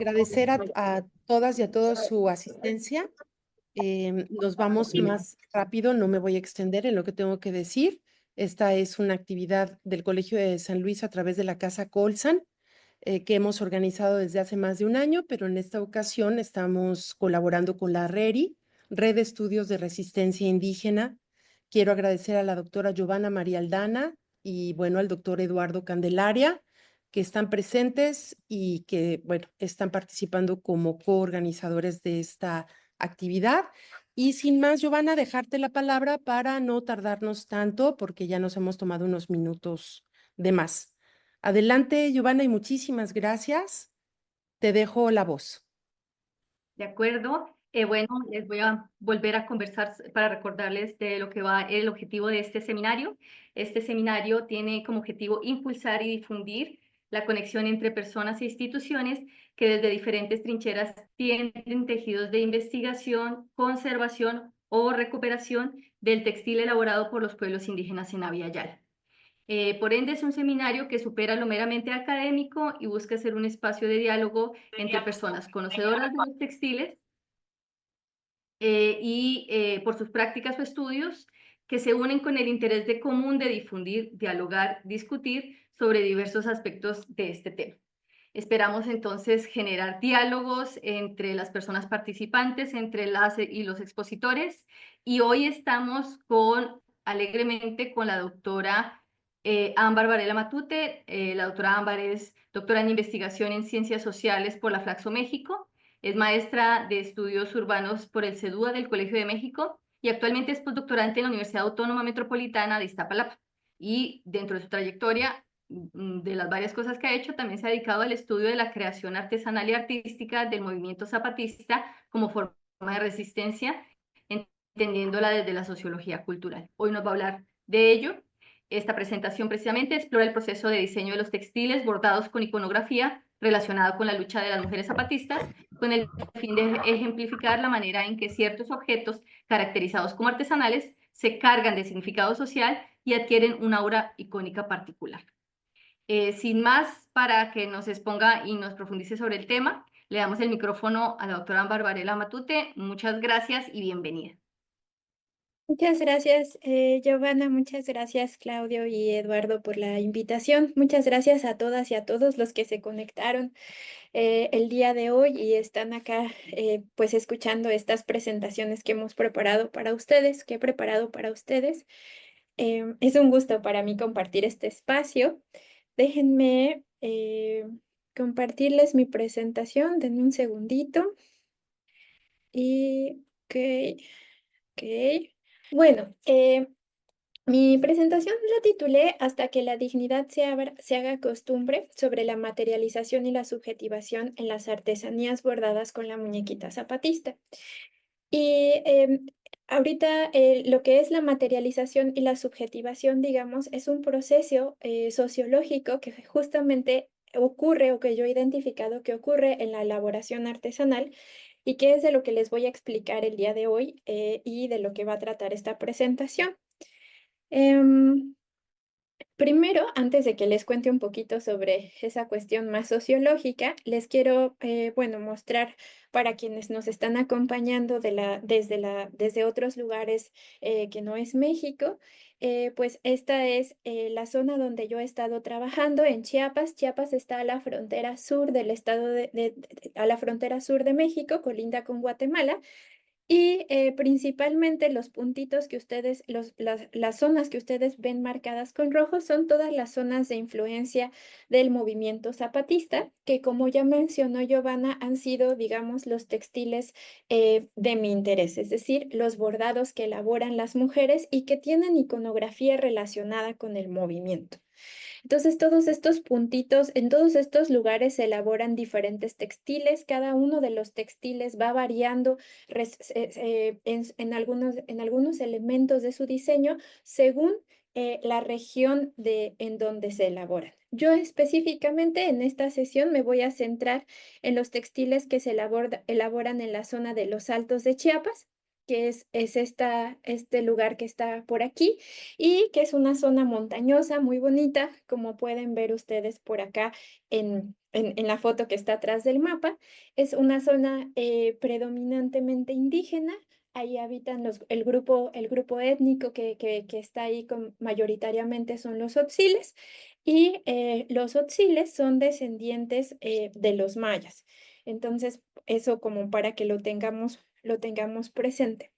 agradecer a todas y a todos su asistencia. Nos vamos más rápido, no me voy a extender en lo que tengo que decir. Esta es una actividad del Colegio de San Luis a través de la Casa Colsan, que hemos organizado desde hace más de un año, pero en esta ocasión estamos colaborando con la RERI, Red de Estudios de Resistencia Indígena. Quiero agradecer a la doctora Giovanna María Aldana y, bueno, al doctor Eduardo Candelaria, que están presentes y que, bueno, están participando como coorganizadores de esta actividad. Y sin más, Giovanna, dejarte la palabra para no tardarnos tanto, porque ya nos hemos tomado unos minutos de más. Adelante, Giovanna, y muchísimas gracias. Te dejo la voz. De acuerdo. Bueno, les voy a volver a conversar para recordarles de lo que va el objetivo de este seminario. Este seminario tiene como objetivo impulsar y difundir la conexión entre personas e instituciones que desde diferentes trincheras tienden tejidos de investigación, conservación o recuperación del textil elaborado por los pueblos indígenas en Abya Yala. Por ende, es un seminario que supera lo meramente académico y busca ser un espacio de diálogo entre personas conocedoras de los textiles por sus prácticas o estudios que se unen con el interés de común de difundir, dialogar, discutir sobre diversos aspectos de este tema. Esperamos entonces generar diálogos entre las personas participantes, entre las y los expositores, y hoy estamos alegremente con la doctora Ámbar Varela Matute. La doctora Ámbar es doctora en investigación en ciencias sociales por la Flaxo México, es maestra de estudios urbanos por el CEDUA del Colegio de México y actualmente es postdoctorante en la Universidad Autónoma Metropolitana de Iztapalapa. Y dentro de su trayectoria, de las varias cosas que ha hecho, también se ha dedicado al estudio de la creación artesanal y artística del movimiento zapatista como forma de resistencia, entendiéndola desde la sociología cultural. Hoy nos va a hablar de ello. Esta presentación precisamente explora el proceso de diseño de los textiles bordados con iconografía relacionado con la lucha de las mujeres zapatistas, con el fin de ejemplificar la manera en que ciertos objetos caracterizados como artesanales se cargan de significado social y adquieren una aura icónica particular. Sin más, para que nos exponga y nos profundice sobre el tema, le damos el micrófono a la doctora Ámbar Varela Matute. Muchas gracias y bienvenida. Muchas gracias, Giovanna, muchas gracias, Claudio y Eduardo, por la invitación. Muchas gracias a todas y a todos los que se conectaron el día de hoy y están acá, pues, escuchando estas presentaciones que hemos preparado para ustedes, que he preparado para ustedes. Es un gusto para mí compartir este espacio. Déjenme compartirles mi presentación. Denme un segundito. Y, ok. Bueno, mi presentación la titulé Hasta que la dignidad se haga costumbre, sobre la materialización y la subjetivación en las artesanías bordadas con la muñequita zapatista. Y ahorita lo que es la materialización y la subjetivación, digamos, es un proceso sociológico que justamente ocurre, o que yo he identificado que ocurre en la elaboración artesanal, y que es de lo que les voy a explicar el día de hoy, y de lo que va a tratar esta presentación. Primero, antes de que les cuente un poquito sobre esa cuestión más sociológica, les quiero, bueno, mostrar para quienes nos están acompañando desde otros lugares que no es México. Pues esta es la zona donde yo he estado trabajando en Chiapas. Chiapas está a la frontera sur del estado a la frontera sur de México, colinda con Guatemala. Y principalmente los puntitos que ustedes, las zonas que ustedes ven marcadas con rojo son todas las zonas de influencia del movimiento zapatista, que, como ya mencionó Giovanna, han sido, digamos, los textiles de mi interés, es decir, los bordados que elaboran las mujeres y que tienen iconografía relacionada con el movimiento. Entonces, todos estos puntitos, en todos estos lugares se elaboran diferentes textiles. Cada uno de los textiles va variando en algunos elementos de su diseño según la región en donde se elaboran. Yo específicamente en esta sesión me voy a centrar en los textiles que se elaboran en la zona de los Altos de Chiapas, que es este lugar que está por aquí, y que es una zona montañosa muy bonita, como pueden ver ustedes por acá en la foto que está atrás del mapa, es una zona predominantemente indígena. Ahí habitan el grupo étnico que está ahí mayoritariamente son los Otziles, y los Otziles son descendientes de los mayas. Entonces, eso como para que lo tengamos presente.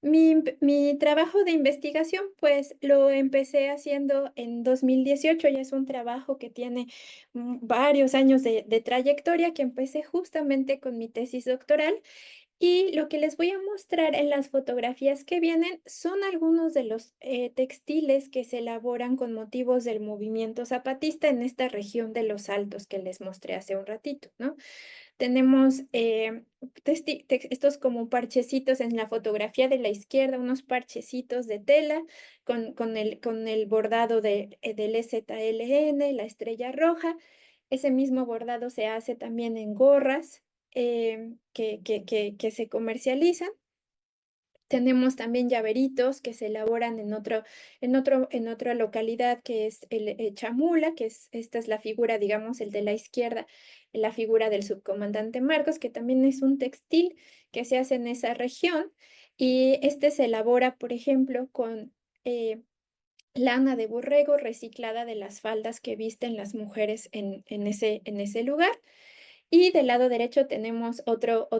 Mi trabajo de investigación, pues lo empecé haciendo en 2018, ya es un trabajo que tiene varios años de trayectoria, que empecé justamente con mi tesis doctoral. Y lo que les voy a mostrar en las fotografías que vienen son algunos de los textiles que se elaboran con motivos del movimiento zapatista en esta región de los Altos que les mostré hace un ratito, ¿no? Tenemos estos como parchecitos en la fotografía de la izquierda, unos parchecitos de tela con el bordado del EZLN, la estrella roja. Ese mismo bordado se hace también en gorras que se comercializan. Tenemos también llaveritos que se elaboran en otra localidad que es el Chamula, esta es la figura, digamos, el de la izquierda, la figura del subcomandante Marcos, que también es un textil que se hace en esa región. Y este se elabora, por ejemplo, con lana de borrego reciclada de las faldas que visten las mujeres en ese lugar. Y del lado derecho tenemos otro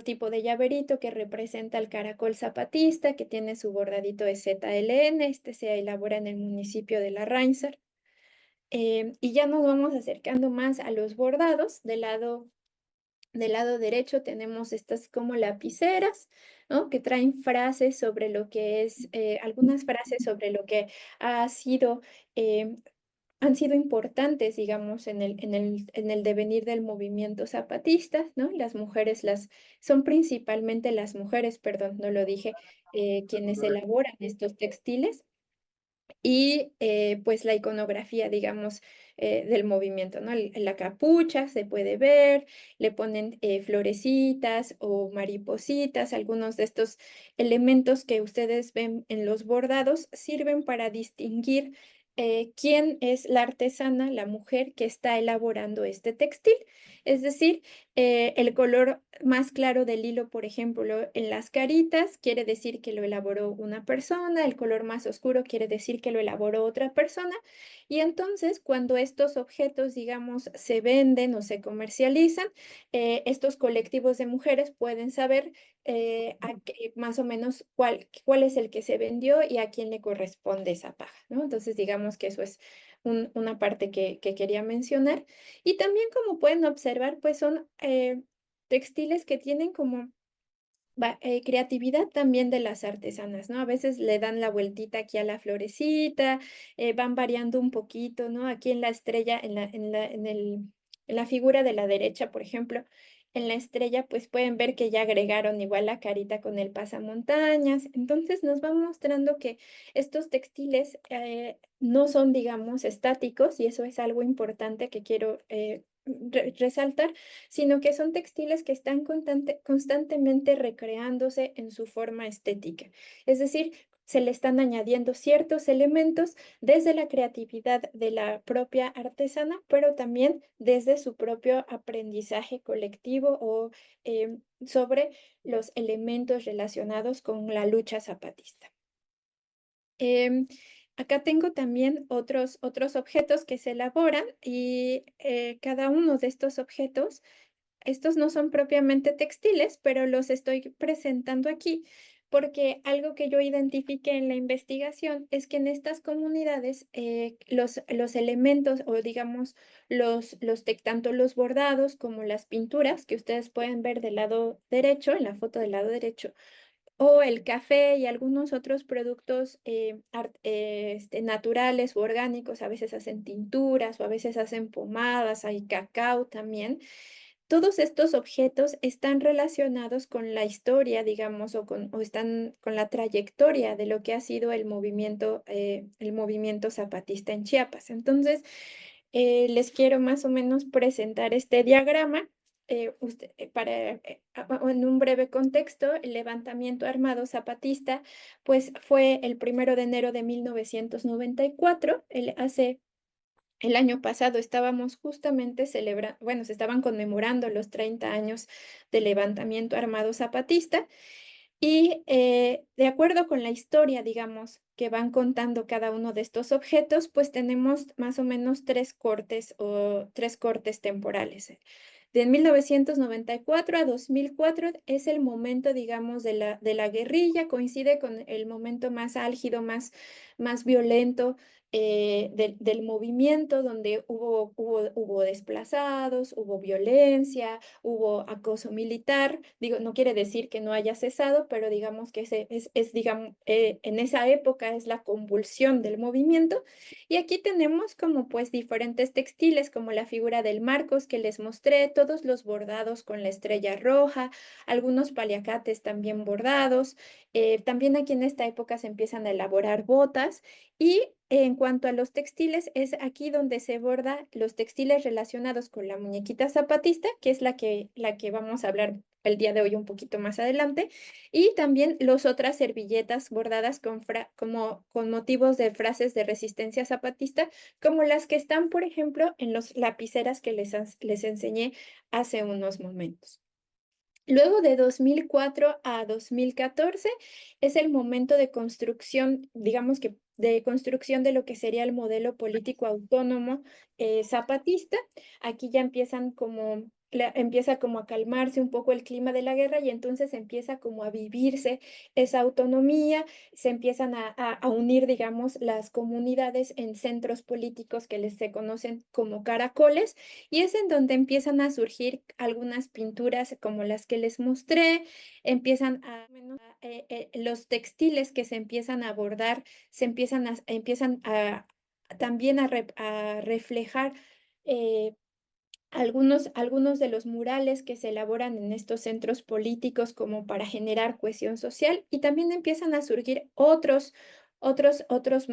tipo de llaverito que representa el caracol zapatista, que tiene su bordadito de ZLN. Este se elabora en el municipio de La Reinsar. Y ya nos vamos acercando más a los bordados. Del lado derecho tenemos estas como lapiceras, ¿no? Que traen frases sobre lo que es, algunas frases sobre lo que ha sido han sido importantes, digamos, en el devenir del movimiento zapatista, ¿no? Son principalmente las mujeres, perdón, no lo dije, quienes elaboran estos textiles. Y pues la iconografía, digamos, del movimiento, ¿no? La capucha se puede ver, le ponen florecitas o maripositas. Algunos de estos elementos que ustedes ven en los bordados sirven para distinguir quién es la artesana, la mujer que está elaborando este textil. Es decir, el color más claro del hilo, por ejemplo, en las caritas, quiere decir que lo elaboró una persona. El color más oscuro quiere decir que lo elaboró otra persona. Y entonces, cuando estos objetos, digamos, se venden o se comercializan, estos colectivos de mujeres pueden saber más o menos cuál es el que se vendió y a quién le corresponde esa paga, ¿no? Entonces, digamos que eso es una parte que quería mencionar. Y también, como pueden observar, pues son textiles que tienen como creatividad también de las artesanas, ¿no? A veces le dan la vueltita aquí a la florecita, van variando un poquito, ¿no? Aquí en la estrella, en la figura de la derecha, por ejemplo, en la estrella, pues pueden ver que ya agregaron igual la carita con el pasamontañas. Entonces nos va mostrando que estos textiles no son, digamos, estáticos, y eso es algo importante que quiero resaltar, sino que son textiles que están constantemente recreándose en su forma estética. Es decir, se le están añadiendo ciertos elementos desde la creatividad de la propia artesana, pero también desde su propio aprendizaje colectivo o sobre los elementos relacionados con la lucha zapatista. Acá tengo también otros objetos que se elaboran, y cada uno de estos objetos, estos no son propiamente textiles, pero los estoy presentando aquí porque algo que yo identifiqué en la investigación es que en estas comunidades los elementos, o digamos tanto los bordados como las pinturas que ustedes pueden ver del lado derecho, en la foto del lado derecho, o el café y algunos otros productos naturales o orgánicos. A veces hacen tinturas o a veces hacen pomadas, hay cacao también. Todos estos objetos están relacionados con la historia, digamos, o están con la trayectoria de lo que ha sido el movimiento zapatista en Chiapas. Entonces, les quiero más o menos presentar este diagrama. En un breve contexto, el levantamiento armado zapatista pues fue el 1 de enero de 1994, hace el año pasado estábamos justamente celebrando, bueno, se estaban conmemorando los 30 años del levantamiento armado zapatista y de acuerdo con la historia, digamos, que van contando cada uno de estos objetos, pues tenemos más o menos tres cortes temporales. De 1994 a 2004 es el momento, digamos, de la guerrilla, coincide con el momento más álgido, más violento del movimiento, donde hubo desplazados, hubo violencia, hubo acoso militar. Digo, no quiere decir que no haya cesado, pero digamos que digamos, en esa época es la convulsión del movimiento. Y aquí tenemos como pues diferentes textiles, como la figura del Marcos que les mostré, todos los bordados con la estrella roja, algunos paliacates también bordados. También aquí en esta época se empiezan a elaborar botas y en cuanto a los textiles, es aquí donde se borda los textiles relacionados con la muñequita zapatista, que es la que vamos a hablar el día de hoy un poquito más adelante, y también las otras servilletas bordadas con motivos de frases de resistencia zapatista, como las que están, por ejemplo, en los lapiceras que les enseñé hace unos momentos. Luego de 2004 a 2014 es el momento de construcción, digamos que de construcción de lo que sería el modelo político autónomo zapatista. Aquí ya empieza como a calmarse un poco el clima de la guerra y entonces empieza como a vivirse esa autonomía, se empiezan a unir, digamos, las comunidades en centros políticos que se conocen como caracoles y es en donde empiezan a surgir algunas pinturas como las que les mostré, los textiles que se empiezan a bordar, empiezan también a reflejar algunos de los murales que se elaboran en estos centros políticos como para generar cohesión social y también empiezan a surgir otros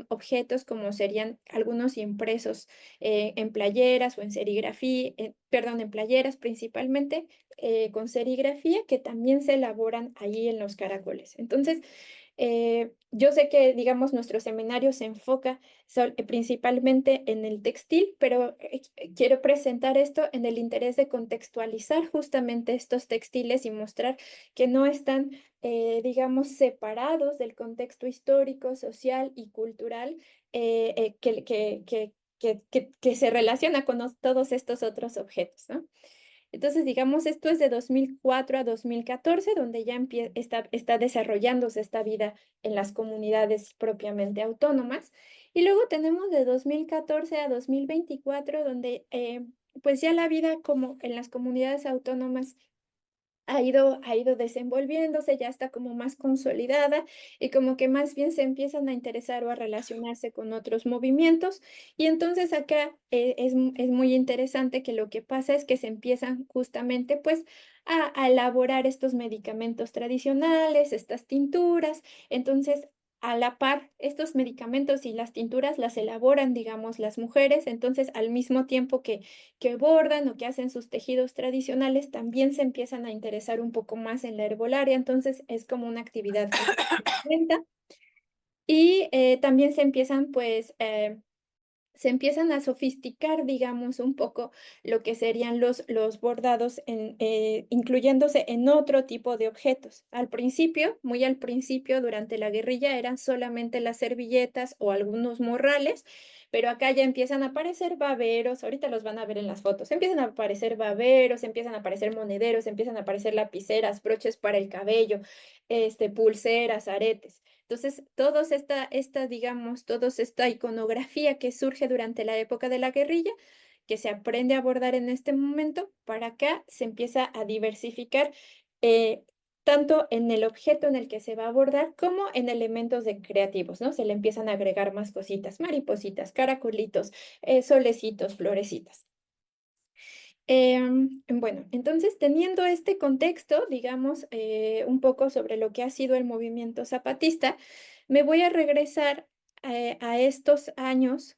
objetos como serían algunos impresos en playeras o en serigrafía, perdón, en playeras principalmente con serigrafía que también se elaboran allí en los caracoles. Entonces, yo sé que, digamos, nuestro seminario se enfoca principalmente en el textil, pero quiero presentar esto en el interés de contextualizar justamente estos textiles y mostrar que no están, digamos, separados del contexto histórico, social y cultural que se relaciona con todos estos otros objetos, ¿no? Entonces, digamos, esto es de 2004 a 2014, donde ya está desarrollándose esta vida en las comunidades propiamente autónomas. Y luego tenemos de 2014 a 2024, donde pues ya la vida como en las comunidades autónomas ha ido desenvolviéndose, ya está como más consolidada y como que más bien se empiezan a interesar o a relacionarse con otros movimientos. Y entonces acá es muy interesante que lo que pasa es que se empiezan justamente pues a elaborar estos medicamentos tradicionales, estas tinturas. Entonces, a la par, estos medicamentos y las tinturas las elaboran, digamos, las mujeres. Entonces, al mismo tiempo que bordan o que hacen sus tejidos tradicionales, también se empiezan a interesar un poco más en la herbolaria, entonces es como una actividad que se complementa. Y también se empiezan a sofisticar, digamos, un poco lo que serían los bordados, incluyéndose en otro tipo de objetos. Al principio, muy al principio, durante la guerrilla, eran solamente las servilletas o algunos morrales, pero acá ya empiezan a aparecer baberos, ahorita los van a ver en las fotos, empiezan a aparecer baberos, empiezan a aparecer monederos, empiezan a aparecer lapiceras, broches para el cabello, pulseras, aretes. Entonces, digamos, toda esta iconografía que surge durante la época de la guerrilla, que se aprende a abordar en este momento, para acá se empieza a diversificar eh, tanto en el objeto en el que se va a abordar como en elementos creativos, ¿no? Se le empiezan a agregar más cositas, maripositas, caracolitos, solecitos, florecitas. Bueno, entonces teniendo este contexto, digamos, un poco sobre lo que ha sido el movimiento zapatista, me voy a regresar a estos años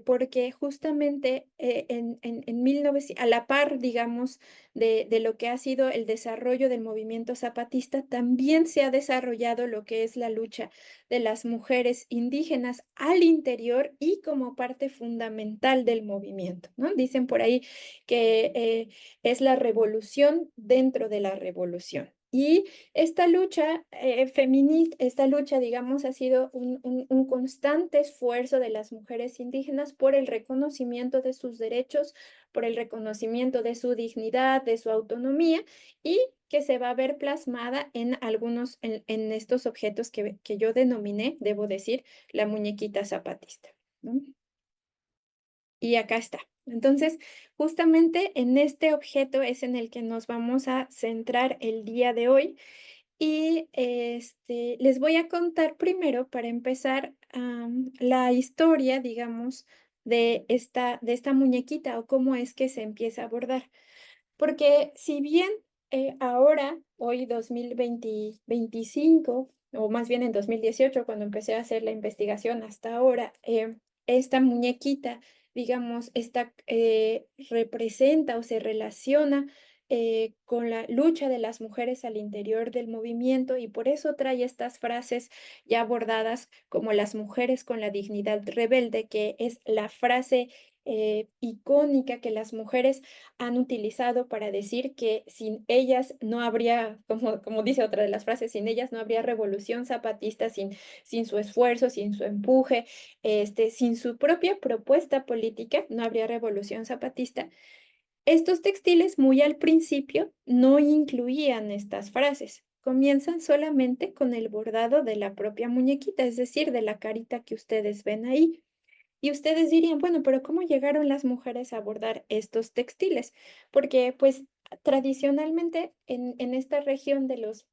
porque justamente en 1900, a la par, digamos, de lo que ha sido el desarrollo del movimiento zapatista, también se ha desarrollado lo que es la lucha de las mujeres indígenas al interior y como parte fundamental del movimiento, ¿no? Dicen por ahí que es la revolución dentro de la revolución. Y esta lucha feminista, esta lucha, digamos, ha sido un constante esfuerzo de las mujeres indígenas por el reconocimiento de sus derechos, por el reconocimiento de su dignidad, de su autonomía y que se va a ver plasmada en algunos, en estos objetos que yo denominé, debo decir, la muñequita zapatista, ¿no? Y acá está. Entonces, justamente en este objeto es en el que nos vamos a centrar el día de hoy. Y les voy a contar primero, para empezar, la historia, digamos, de esta muñequita o cómo es que se empieza a abordar. Porque si bien ahora, hoy 2025, o más bien en 2018, cuando empecé a hacer la investigación hasta ahora, esta muñequita, digamos, representa o se relaciona con la lucha de las mujeres al interior del movimiento y por eso trae estas frases ya abordadas como las mujeres con la dignidad rebelde, que es la frase icónica que las mujeres han utilizado para decir que sin ellas no habría, como dice otra de las frases, sin ellas no habría revolución zapatista, sin su esfuerzo, sin su empuje, sin su propia propuesta política, no habría revolución zapatista. Estos textiles muy al principio no incluían estas frases. Comienzan solamente con el bordado de la propia muñequita, es decir, de la carita que ustedes ven ahí. Y ustedes dirían, bueno, pero ¿cómo llegaron las mujeres a bordar estos textiles? Porque pues tradicionalmente en esta región de los,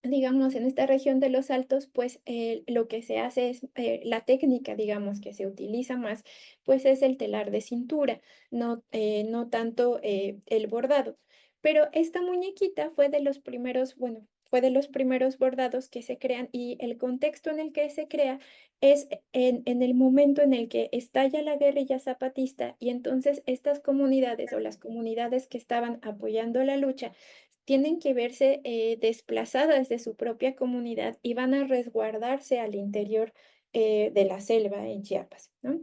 digamos, en esta región de los Altos, pues lo que se hace es, la técnica, digamos, que se utiliza más, pues es el telar de cintura, no tanto el bordado. Pero esta muñequita fue de los primeros, bueno, fue de los primeros bordados que se crean y el contexto en el que se crea es en el momento en el que estalla la guerrilla zapatista y entonces estas comunidades o las comunidades que estaban apoyando la lucha tienen que verse desplazadas de su propia comunidad y van a resguardarse al interior de la selva en Chiapas, ¿no?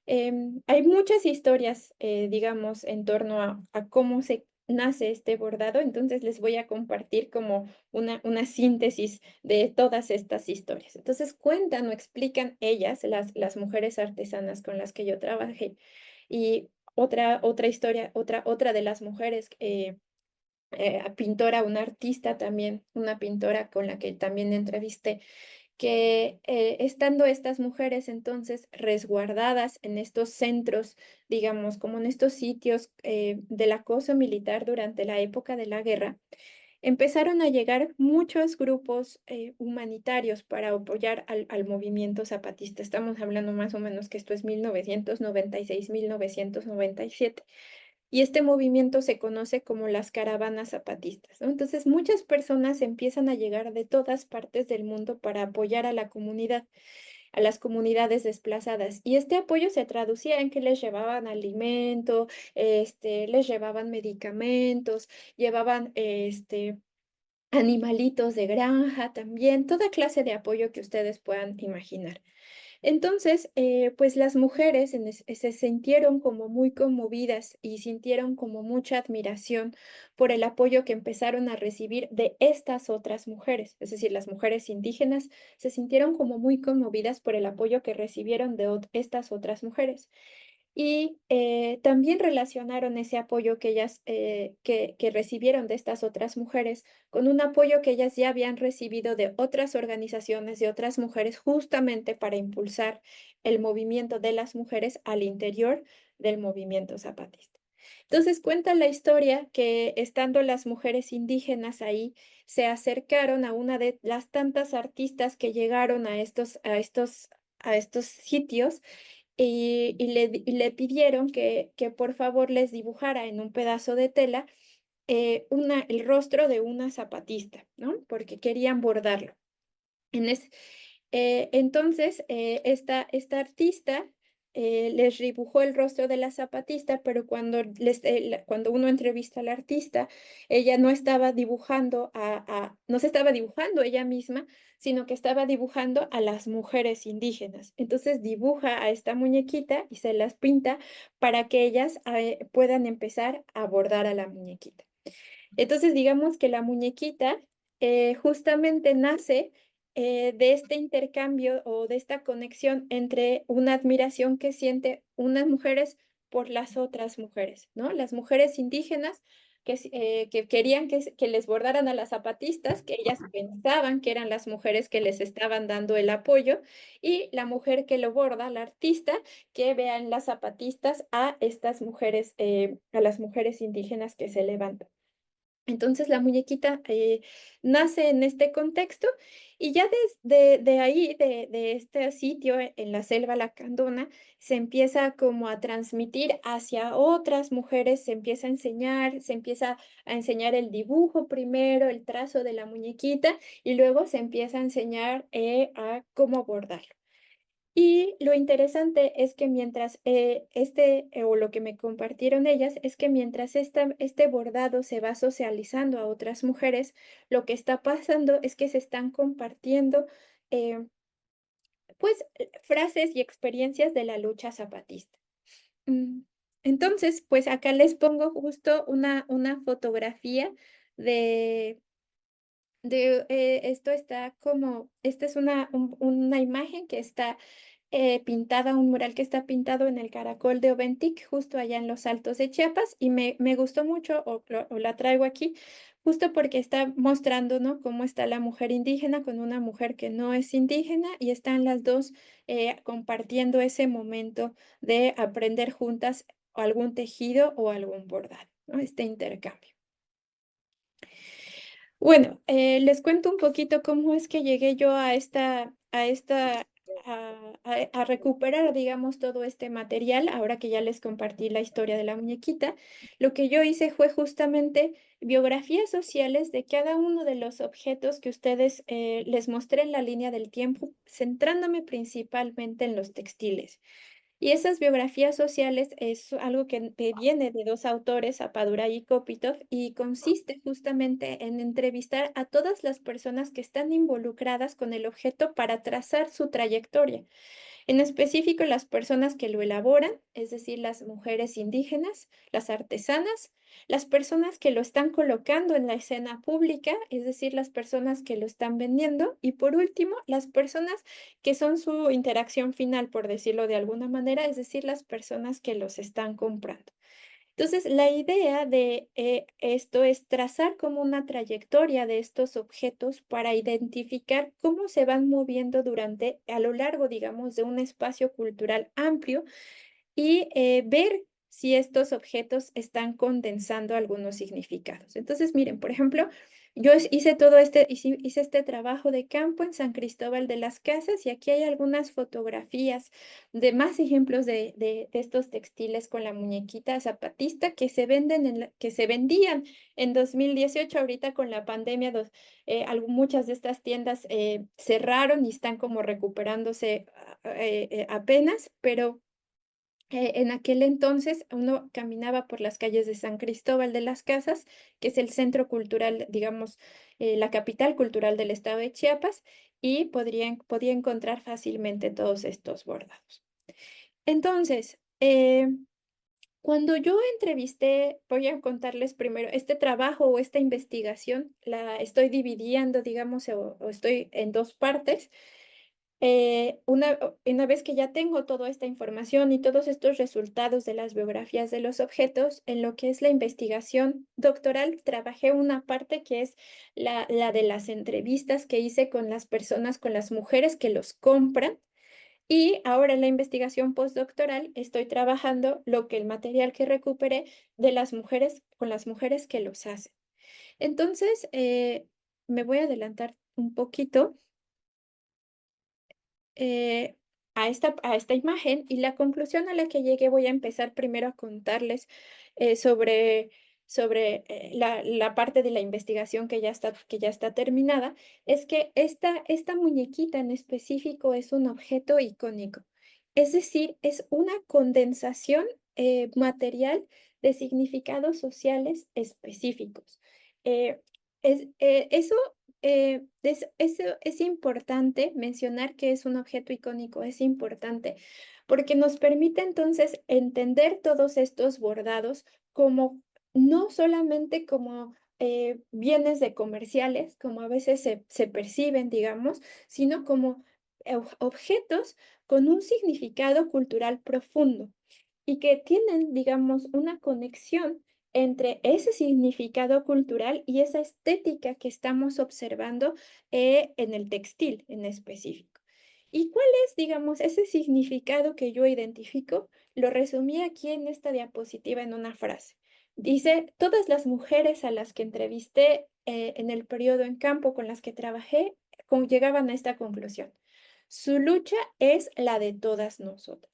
Hay muchas historias, digamos, en torno a cómo se nace este bordado, entonces les voy a compartir como una síntesis de todas estas historias. Entonces cuentan o explican ellas, las mujeres artesanas con las que yo trabajé, y otra historia, otra de las mujeres pintora, una artista también, una pintora con la que también entrevisté, que estando estas mujeres entonces resguardadas en estos centros, digamos, como en estos sitios del acoso militar durante la época de la guerra, empezaron a llegar muchos grupos humanitarios para apoyar al movimiento zapatista. Estamos hablando más o menos que esto es 1996, 1997. Y este movimiento se conoce como las caravanas zapatistas, ¿no? Entonces, muchas personas empiezan a llegar de todas partes del mundo para apoyar a la comunidad, a las comunidades desplazadas. Y este apoyo se traducía en que les llevaban alimento, les llevaban medicamentos, llevaban animalitos de granja también, toda clase de apoyo que ustedes puedan imaginar. Entonces, pues las mujeres se sintieron como muy conmovidas y sintieron como mucha admiración por el apoyo que empezaron a recibir de estas otras mujeres, es decir, las mujeres indígenas se sintieron como muy conmovidas por el apoyo que recibieron de estas otras mujeres. Y también relacionaron ese apoyo que ellas que recibieron de estas otras mujeres con un apoyo que ellas ya habían recibido de otras organizaciones, de otras mujeres, justamente para impulsar el movimiento de las mujeres al interior del movimiento zapatista. Entonces cuenta la historia que estando las mujeres indígenas ahí, se acercaron a una de las tantas artistas que llegaron a estos sitios y le pidieron que por favor les dibujara en un pedazo de tela el rostro de una zapatista, ¿no? Porque querían bordarlo. En, es- Entonces, esta artista les dibujó el rostro de la zapatista, pero cuando uno entrevista a la artista, ella no estaba dibujando no se estaba dibujando ella misma, sino que estaba dibujando a las mujeres indígenas. Entonces dibuja a esta muñequita y se las pinta para que ellas puedan empezar a abordar a la muñequita. Entonces, digamos que la muñequita justamente nace de este intercambio o de esta conexión entre una admiración que siente unas mujeres por las otras mujeres, ¿no? Las mujeres indígenas que querían que les bordaran a las zapatistas, que ellas pensaban que eran las mujeres que les estaban dando el apoyo, y la mujer que lo borda, la artista, que vean las zapatistas a estas mujeres, a las mujeres indígenas que se levantan. Entonces la muñequita nace en este contexto y ya de ahí, de este sitio en la selva lacandona, se empieza como a transmitir hacia otras mujeres, se empieza a enseñar el dibujo primero, el trazo de la muñequita y luego se empieza a enseñar a cómo bordarlo. Y lo interesante es que mientras o lo que me compartieron ellas, es que mientras este bordado se va socializando a otras mujeres, lo que está pasando es que se están compartiendo eh, frases y experiencias de la lucha zapatista. Mm, Entonces, pues acá les pongo justo una fotografía de, esto está como, esta es una imagen que está pintada, un mural que está pintado en el Caracol de Oventic, justo allá en los Altos de Chiapas, y me gustó mucho, o la traigo aquí, justo porque está mostrando, ¿no? Cómo está la mujer indígena con una mujer que no es indígena, y están las dos compartiendo ese momento de aprender juntas algún tejido o algún bordado, ¿no? Este intercambio. Bueno, les cuento un poquito cómo es que llegué yo a recuperar, digamos, todo este material, ahora que ya les compartí la historia de la muñequita. Lo que yo hice fue justamente biografías sociales de cada uno de los objetos que ustedes les mostré en la línea del tiempo, centrándome principalmente en los textiles. Y esas biografías sociales es algo que viene de dos autores, Apadura y Kopitov, y consiste justamente en entrevistar a todas las personas que están involucradas con el objeto para trazar su trayectoria. En específico, las personas que lo elaboran, es decir, las mujeres indígenas, las artesanas, las personas que lo están colocando en la escena pública, es decir, las personas que lo están vendiendo, y por último, las personas que son su interacción final, por decirlo de alguna manera, es decir, las personas que los están comprando. Entonces, la idea de esto es trazar como una trayectoria de estos objetos para identificar cómo se van moviendo a lo largo, digamos, de un espacio cultural amplio y ver si estos objetos están condensando algunos significados. Entonces, miren, por ejemplo, yo hice este trabajo de campo en San Cristóbal de las Casas y aquí hay algunas fotografías de más ejemplos de estos textiles con la muñequita zapatista que que se vendían en 2018. Ahorita con la pandemia, muchas de estas tiendas cerraron y están como recuperándose apenas, pero en aquel entonces uno caminaba por las calles de San Cristóbal de las Casas, que es el centro cultural, digamos, la capital cultural del estado de Chiapas, y podía encontrar fácilmente todos estos bordados. Entonces, cuando yo entrevisté, voy a contarles primero, este trabajo o esta investigación la estoy dividiendo, digamos, o estoy en dos partes. Una vez que ya tengo toda esta información y todos estos resultados de las biografías de los objetos, en lo que es la investigación doctoral, trabajé una parte que es la de las entrevistas que hice con las personas, con las mujeres que los compran. Y ahora en la investigación postdoctoral estoy trabajando el material que recuperé de las mujeres, con las mujeres que los hacen. Entonces, me voy a adelantar un poquito eh, a esta imagen, y la conclusión a la que llegué, voy a empezar primero a contarles sobre la parte de la investigación que ya está terminada, es que esta muñequita en específico es un objeto icónico. Es decir, es una condensación material de significados sociales específicos. Eh, eso es importante mencionar que es un objeto icónico, es importante porque nos permite entonces entender todos estos bordados como no solamente como bienes de comerciales, como a veces se perciben, digamos, sino como objetos con un significado cultural profundo y que tienen, digamos, una conexión entre ese significado cultural y esa estética que estamos observando en el textil en específico. ¿Y cuál es, digamos, ese significado que yo identifico? Lo resumí aquí en esta diapositiva en una frase. Dice, todas las mujeres a las que entrevisté en el periodo en campo con las que trabajé llegaban a esta conclusión. Su lucha es la de todas nosotras.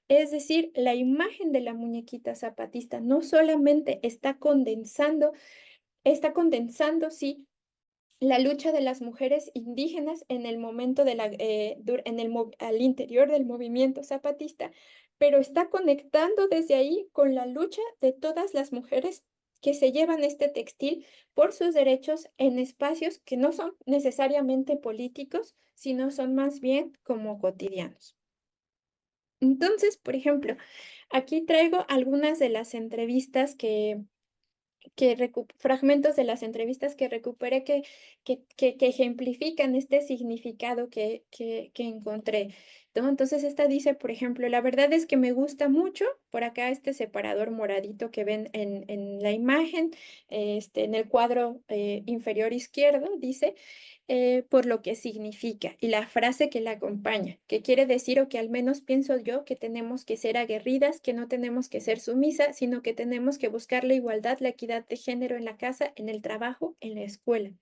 Es decir, la imagen de la muñequita zapatista no solamente sí, la lucha de las mujeres indígenas en el momento al interior del movimiento zapatista, pero está conectando desde ahí con la lucha de todas las mujeres que se llevan este textil por sus derechos en espacios que no son necesariamente políticos, sino son más bien como cotidianos. Entonces, por ejemplo, aquí traigo algunas de las entrevistas fragmentos de las entrevistas que recuperé que ejemplifican este significado que encontré, ¿no? Entonces, esta dice, por ejemplo, la verdad es que me gusta mucho, por acá este separador moradito que ven en la imagen, en el cuadro inferior izquierdo, dice, por lo que significa y la frase que la acompaña, que quiere decir, o que al menos pienso yo, que tenemos que ser aguerridas, que no tenemos que ser sumisas, sino que tenemos que buscar la igualdad, la equidad de género en la casa, en el trabajo, en la escuela.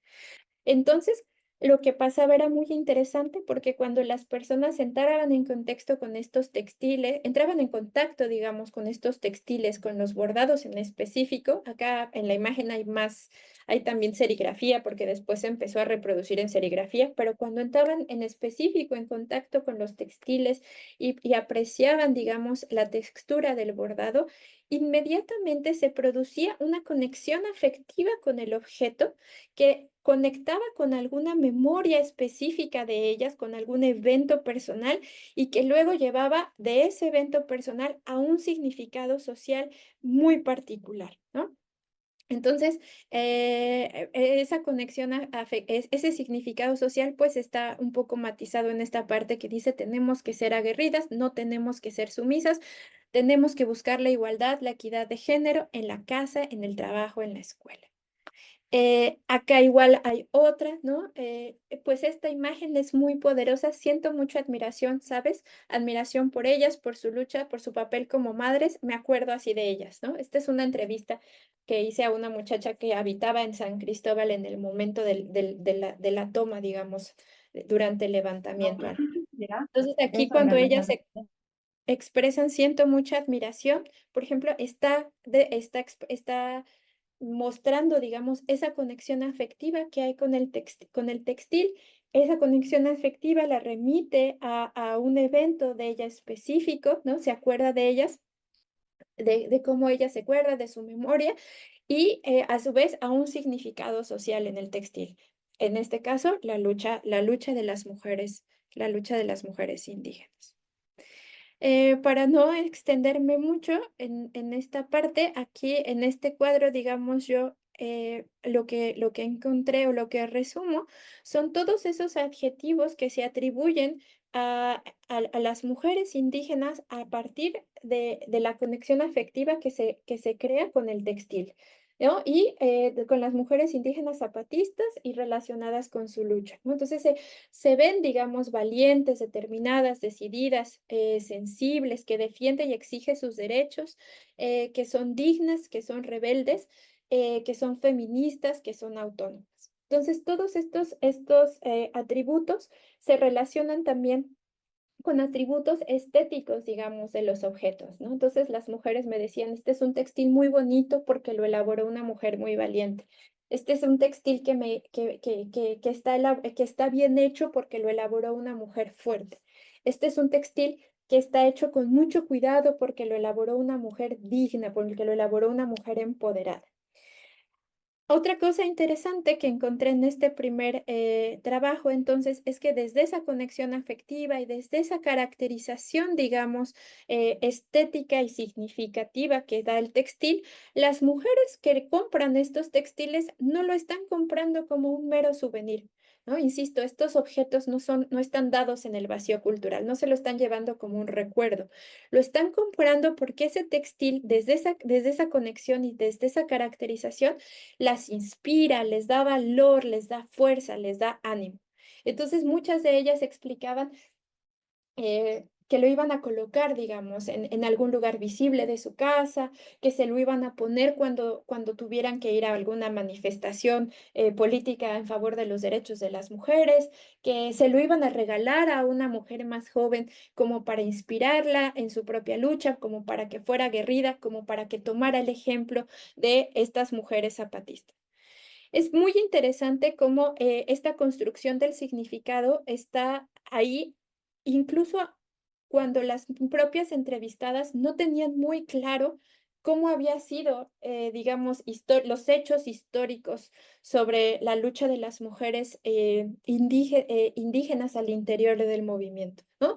Entonces, lo que pasaba era muy interesante porque cuando las personas entraban en contexto con estos textiles, entraban en contacto, digamos, con estos textiles, con los bordados en específico, acá en la imagen hay también serigrafía porque después se empezó a reproducir en serigrafía, pero cuando entraban en específico en contacto con los textiles y apreciaban, digamos, la textura del bordado, inmediatamente se producía una conexión afectiva con el objeto que conectaba con alguna memoria específica de ellas, con algún evento personal y que luego llevaba de ese evento personal a un significado social muy particular, ¿no? Entonces, esa conexión, ese significado social, pues está un poco matizado en esta parte que dice, tenemos que ser aguerridas, no tenemos que ser sumisas, tenemos que buscar la igualdad, la equidad de género en la casa, en el trabajo, en la escuela. Acá igual hay otra, ¿no? Pues esta imagen es muy poderosa, siento mucha admiración, ¿sabes? Admiración por ellas, por su lucha, por su papel como madres, me acuerdo así de ellas, ¿no? Esta es una entrevista que hice a una muchacha que habitaba en San Cristóbal en el momento de la toma, digamos, durante el levantamiento. Entonces aquí cuando ellas se expresan, siento mucha admiración, por ejemplo, está mostrando, digamos, esa conexión afectiva que hay con el textil. Esa conexión afectiva la remite a un evento de ella específico, ¿no? Se acuerda de ellas, de cómo ella se acuerda, de su memoria, y a su vez a un significado social en el textil. En este caso, la lucha de las mujeres indígenas. Para no extenderme mucho en esta parte, aquí en este cuadro, digamos yo, lo que encontré o lo que resumo son todos esos adjetivos que se atribuyen a las mujeres indígenas a partir de la conexión afectiva que se crea con el textil, ¿no? Y con las mujeres indígenas zapatistas y relacionadas con su lucha, ¿no? Entonces, se ven, digamos, valientes, determinadas, decididas, sensibles, que defienden y exigen sus derechos, que son dignas, que son rebeldes, que son feministas, que son autónomas. Entonces, todos estos atributos se relacionan también con atributos estéticos, digamos, de los objetos, ¿no? Entonces las mujeres me decían, este es un textil muy bonito porque lo elaboró una mujer muy valiente. Este es un textil que está bien hecho porque lo elaboró una mujer fuerte. Este es un textil que está hecho con mucho cuidado porque lo elaboró una mujer digna, porque lo elaboró una mujer empoderada. Otra cosa interesante que encontré en este primer trabajo, entonces, es que desde esa conexión afectiva y desde esa caracterización, digamos, estética y significativa que da el textil, las mujeres que compran estos textiles no lo están comprando como un mero souvenir, ¿no? Insisto, estos objetos no están dados en el vacío cultural, no se lo están llevando como un recuerdo, lo están comprando porque ese textil, desde esa conexión y desde esa caracterización, las inspira, les da valor, les da fuerza, les da ánimo. Entonces, muchas de ellas explicaban que lo iban a colocar, digamos, en algún lugar visible de su casa, que se lo iban a poner cuando tuvieran que ir a alguna manifestación política en favor de los derechos de las mujeres, que se lo iban a regalar a una mujer más joven como para inspirarla en su propia lucha, como para que fuera aguerrida, como para que tomara el ejemplo de estas mujeres zapatistas. Es muy interesante cómo esta construcción del significado está ahí, incluso cuando las propias entrevistadas no tenían muy claro cómo había sido, digamos, los hechos históricos sobre la lucha de las mujeres indígenas al interior del movimiento, ¿no?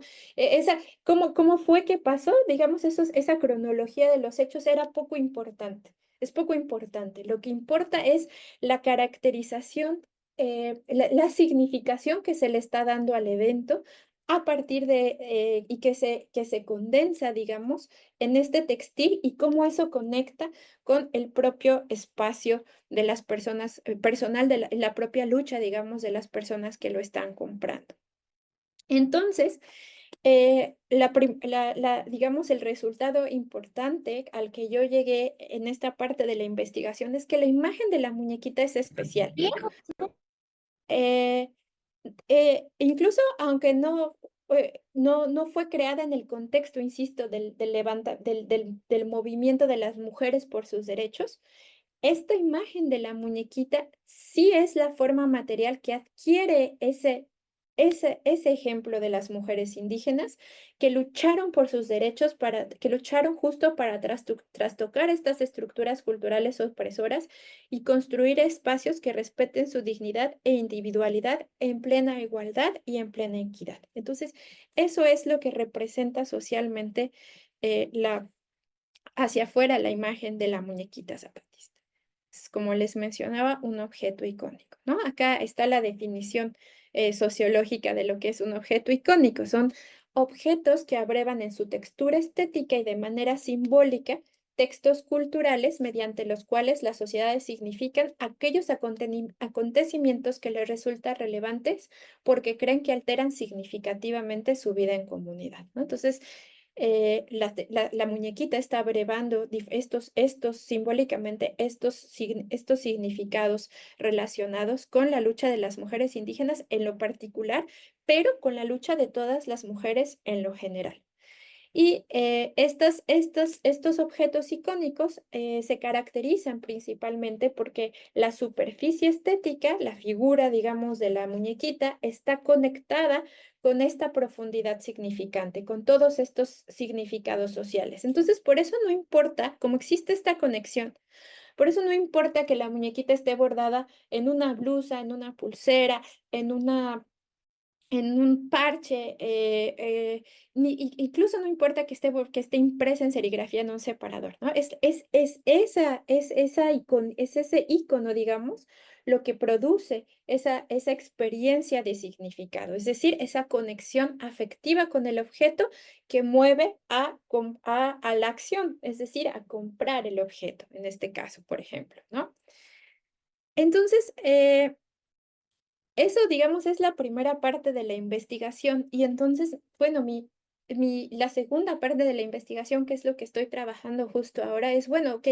¿Cómo fue que pasó? Digamos, esa cronología de los hechos era poco importante. Es poco importante. Lo que importa es la caracterización, la significación que se le está dando al evento a partir y que se condensa, digamos, en este textil y cómo eso conecta con el propio espacio de las personas, personal de la propia lucha, digamos, de las personas que lo están comprando. Entonces, digamos, el resultado importante al que yo llegué en esta parte de la investigación es que la imagen de la muñequita es especial. Eh, Incluso aunque no fue creada en el contexto, insisto, del movimiento de las mujeres por sus derechos, esta imagen de la muñequita sí es la forma material que adquiere ese ejemplo de las mujeres indígenas que lucharon por sus derechos, que lucharon justo para trastocar estas estructuras culturales opresoras y construir espacios que respeten su dignidad e individualidad en plena igualdad y en plena equidad. Entonces, eso es lo que representa socialmente hacia afuera la imagen de la muñequita zapatista. Es, como les mencionaba, un objeto icónico, ¿no? Acá está la definición sociológica de lo que es un objeto icónico. Son objetos que abrevan en su textura estética y de manera simbólica textos culturales mediante los cuales las sociedades significan aquellos acontecimientos que les resultan relevantes porque creen que alteran significativamente su vida en comunidad, ¿no? Entonces, la muñequita está abrevando simbólicamente estos significados relacionados con la lucha de las mujeres indígenas en lo particular, pero con la lucha de todas las mujeres en lo general. Y estos objetos icónicos se caracterizan principalmente porque la superficie estética, la figura, digamos, de la muñequita, está conectada con esta profundidad significante, con todos estos significados sociales. Entonces, por eso no importa, como existe esta conexión, por eso no importa que la muñequita esté bordada en una blusa, en una pulsera, en un parche, incluso no importa que esté impresa en serigrafía en un separador, ¿no? Es ese icono, digamos, lo que produce esa experiencia de significado, es decir, esa conexión afectiva con el objeto que mueve a la acción, es decir, a comprar el objeto, en este caso, por ejemplo, ¿no? Entonces, eso, digamos, es la primera parte de la investigación. Y entonces, bueno, la segunda parte de la investigación, que es lo que estoy trabajando justo ahora, es, bueno, ok,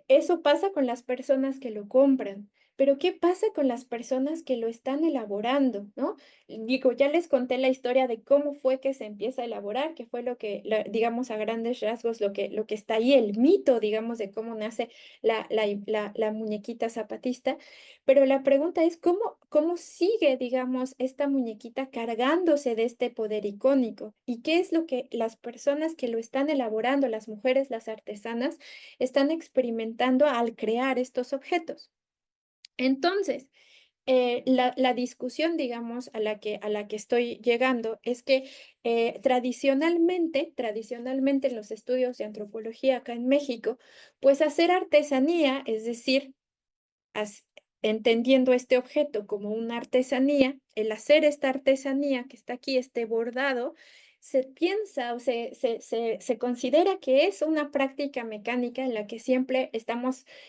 eso pasa con las personas que lo compran, Pero ¿qué pasa con las personas que lo están elaborando, no? Digo, ya les conté la historia de cómo fue que se empieza a elaborar, que fue lo que, digamos, a grandes rasgos, lo que está ahí, el mito, digamos, de cómo nace la muñequita zapatista. Pero la pregunta es, ¿cómo sigue, digamos, esta muñequita cargándose de este poder icónico? ¿Y qué es lo que las personas que lo están elaborando, las mujeres, las artesanas, están experimentando al crear estos objetos? Entonces, la discusión, digamos, a la que estoy llegando es que tradicionalmente en los estudios de antropología acá en México, pues hacer artesanía, es decir, as- entendiendo este objeto como una artesanía, el hacer esta artesanía que está aquí, este bordado, se piensa o se considera que es una práctica mecánica en la que siempre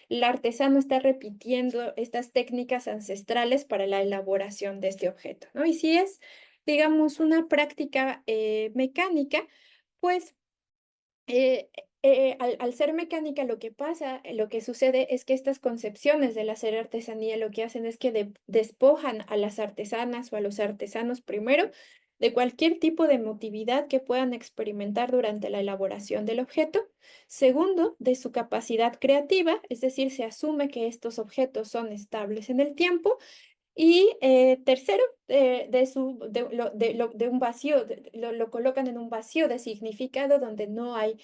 el artesano está repitiendo estas técnicas ancestrales para la elaboración de este objeto, ¿no? Y si es, digamos, una práctica mecánica, pues al ser mecánica, lo que pasa, lo que sucede es que estas concepciones del hacer artesanía lo que hacen es que despojan a las artesanas o a los artesanos primero de cualquier tipo de emotividad que puedan experimentar durante la elaboración del objeto. Segundo, de su capacidad creativa, es decir, se asume que estos objetos son estables en el tiempo. Y tercero, de un vacío, lo colocan en un vacío de significado donde no hay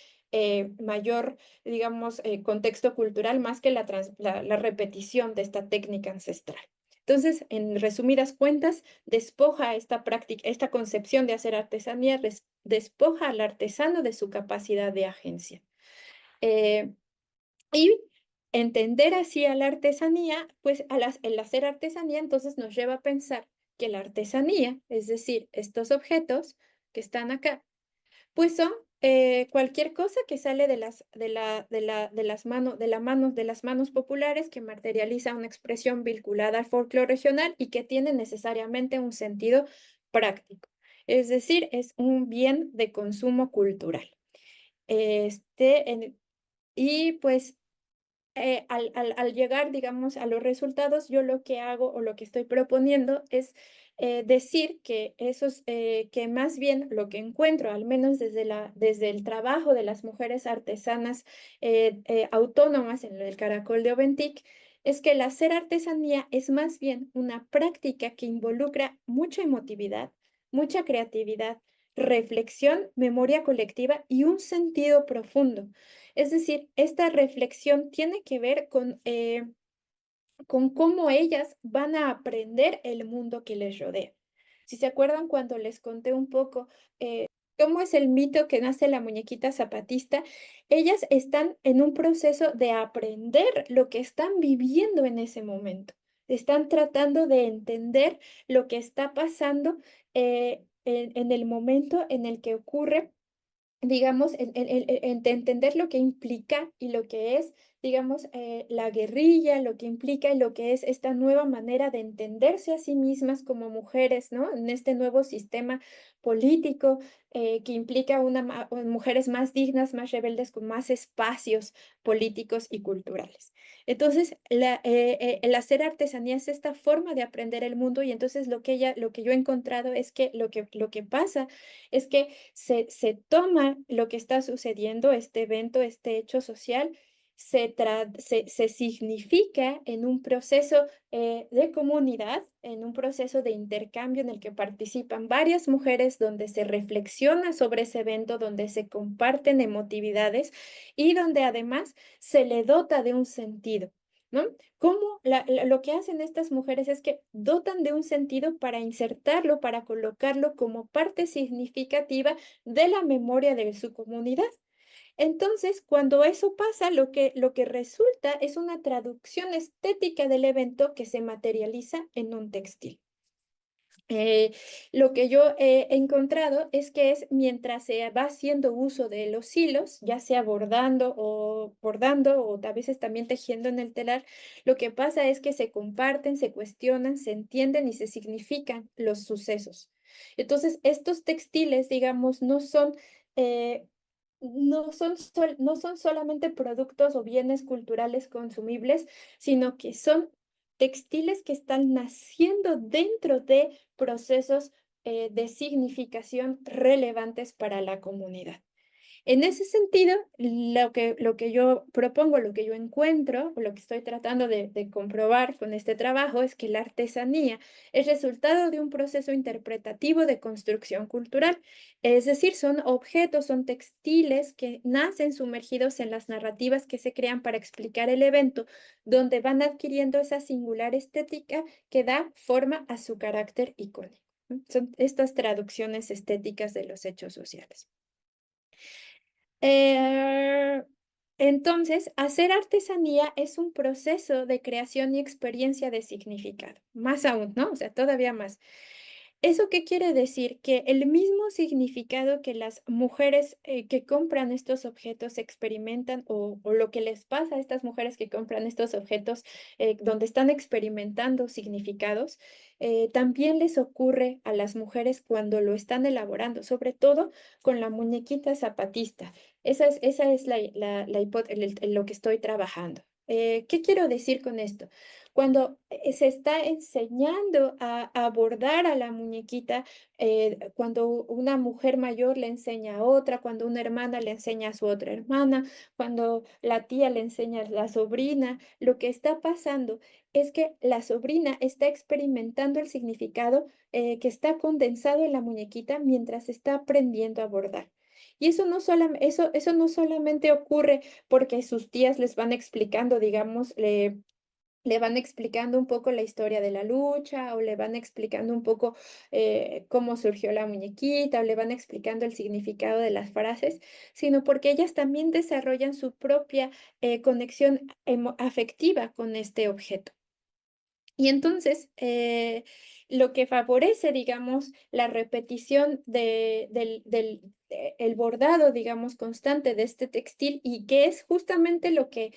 mayor, digamos, contexto cultural más que la repetición de esta técnica ancestral. Entonces, en resumidas cuentas, despoja esta práctica, esta concepción de hacer artesanía, despoja al artesano de su capacidad de agencia. Eh, y entender así a la artesanía, pues el hacer artesanía entonces nos lleva a pensar que la artesanía, es decir, estos objetos que están acá, pues son cualquier cosa que sale de las manos populares que materializa una expresión vinculada al folclore regional y que tiene necesariamente un sentido práctico. Es decir, es un bien de consumo cultural. Y pues al llegar, digamos, a los resultados, yo lo que hago o lo que estoy proponiendo es decir que que más bien lo que encuentro, al menos desde el trabajo de las mujeres artesanas autónomas en el Caracol de Oventic, es que el hacer artesanía es más bien una práctica que involucra mucha emotividad, mucha creatividad, reflexión, memoria colectiva y un sentido profundo. Es decir, esta reflexión tiene que ver con cómo ellas van a aprender el mundo que les rodea. Si se acuerdan cuando les conté un poco cómo es el mito que nace la muñequita zapatista, ellas están en un proceso de aprender lo que están viviendo en ese momento. Están tratando de entender lo que está pasando en el momento en el que ocurre, digamos, de entender lo que implica y lo que es, digamos, la guerrilla, lo que implica y lo que es esta nueva manera de entenderse a sí mismas como mujeres, ¿no? En este nuevo sistema político que implica mujeres más dignas, más rebeldes, con más espacios políticos y culturales. Entonces, el hacer artesanía es esta forma de aprender el mundo y entonces lo que yo he encontrado es que lo que pasa es que se toma lo que está sucediendo, este evento, este hecho social, se significa en un proceso de comunidad, en un proceso de intercambio en el que participan varias mujeres, donde se reflexiona sobre ese evento, donde se comparten emotividades y donde además se le dota de un sentido. ¿No? Lo que hacen estas mujeres es que dotan de un sentido para insertarlo, para colocarlo como parte significativa de la memoria de su comunidad. Entonces, cuando eso pasa, lo que resulta es una traducción estética del evento que se materializa en un textil. Lo que yo he encontrado es que es mientras se va haciendo uso de los hilos, ya sea bordando o a veces también tejiendo en el telar, lo que pasa es que se comparten, se cuestionan, se entienden y se significan los sucesos. Entonces, estos textiles, digamos, eh, no son solamente productos o bienes culturales consumibles, sino que son textiles que están naciendo dentro de procesos de significación relevantes para la comunidad. En ese sentido, lo que yo propongo, lo que yo encuentro, o lo que estoy tratando de comprobar con este trabajo es que la artesanía es resultado de un proceso interpretativo de construcción cultural. Es decir, son objetos, son textiles que nacen sumergidos en las narrativas que se crean para explicar el evento, donde van adquiriendo esa singular estética que da forma a su carácter icónico, ¿no? Son estas traducciones estéticas de los hechos sociales. Eh, entonces, hacer artesanía es un proceso de creación y experiencia de significado, más aún, ¿no? O sea, todavía más. ¿Eso qué quiere decir? Que el mismo significado que las mujeres que compran estos objetos experimentan o lo que les pasa a estas mujeres que compran estos objetos donde están experimentando significados, también les ocurre a las mujeres cuando lo están elaborando, sobre todo con la muñequita zapatista. Esa es lo que estoy trabajando. ¿Qué quiero decir con esto? Cuando se está enseñando a bordar a la muñequita, cuando una mujer mayor le enseña a otra, cuando una hermana le enseña a su otra hermana, cuando la tía le enseña a la sobrina, lo que está pasando es que la sobrina está experimentando el significado que está condensado en la muñequita mientras está aprendiendo a bordar. Y eso no solamente ocurre porque sus tías les van explicando, digamos, le van explicando un poco la historia de la lucha, o le van explicando un poco cómo surgió la muñequita, o le van explicando el significado de las frases, sino porque ellas también desarrollan su propia conexión afectiva con este objeto. Y entonces, lo que favorece, digamos, la repetición el bordado, digamos, constante de este textil y que es justamente lo que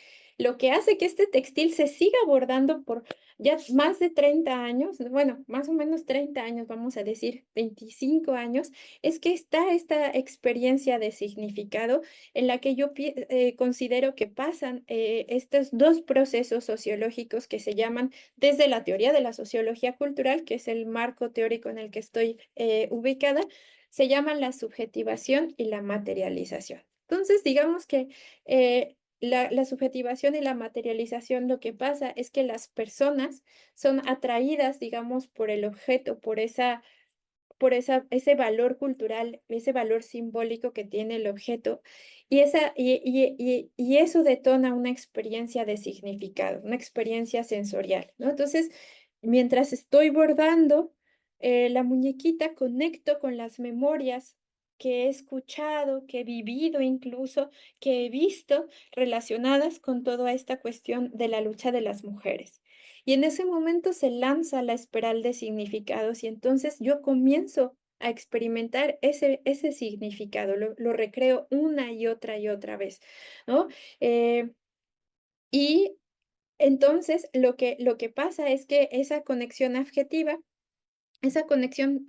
hace que este textil se siga bordando por ya más de 30 años, bueno, más o menos 30 años, vamos a decir 25 años, es que está esta experiencia de significado en la que yo considero que pasan estos dos procesos sociológicos que se llaman desde la teoría de la sociología cultural, que es el marco teórico en el que estoy ubicada, se llaman la subjetivación y la materialización. Entonces, digamos que la subjetivación y la materialización, lo que pasa es que las personas son atraídas, digamos, por el objeto, ese valor cultural, ese valor simbólico que tiene el objeto, y eso detona una experiencia de significado, una experiencia sensorial, ¿no? Entonces, mientras estoy bordando la muñequita, conecto con las memorias que he escuchado, que he vivido incluso, que he visto relacionadas con toda esta cuestión de la lucha de las mujeres. Y en ese momento se lanza la espiral de significados y entonces yo comienzo a experimentar ese significado, lo recreo una y otra vez, ¿no? Y entonces lo que pasa es que esa conexión afectiva, esa conexión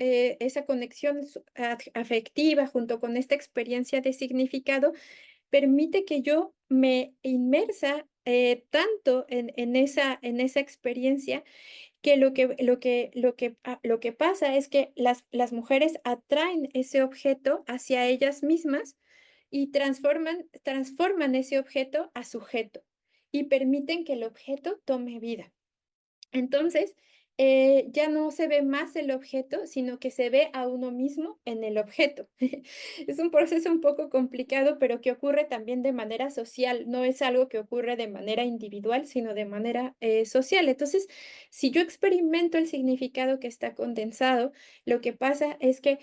afectiva junto con esta experiencia de significado permite que yo me inmersa tanto en esa experiencia que lo que pasa es que las mujeres atraen ese objeto hacia ellas mismas y transforman ese objeto a sujeto y permiten que el objeto tome vida. Entonces, ya no se ve más el objeto, sino que se ve a uno mismo en el objeto. Es un proceso un poco complicado, pero que ocurre también de manera social. No es algo que ocurre de manera individual, sino de manera social. Entonces, si yo experimento el significado que está condensado, lo que pasa es que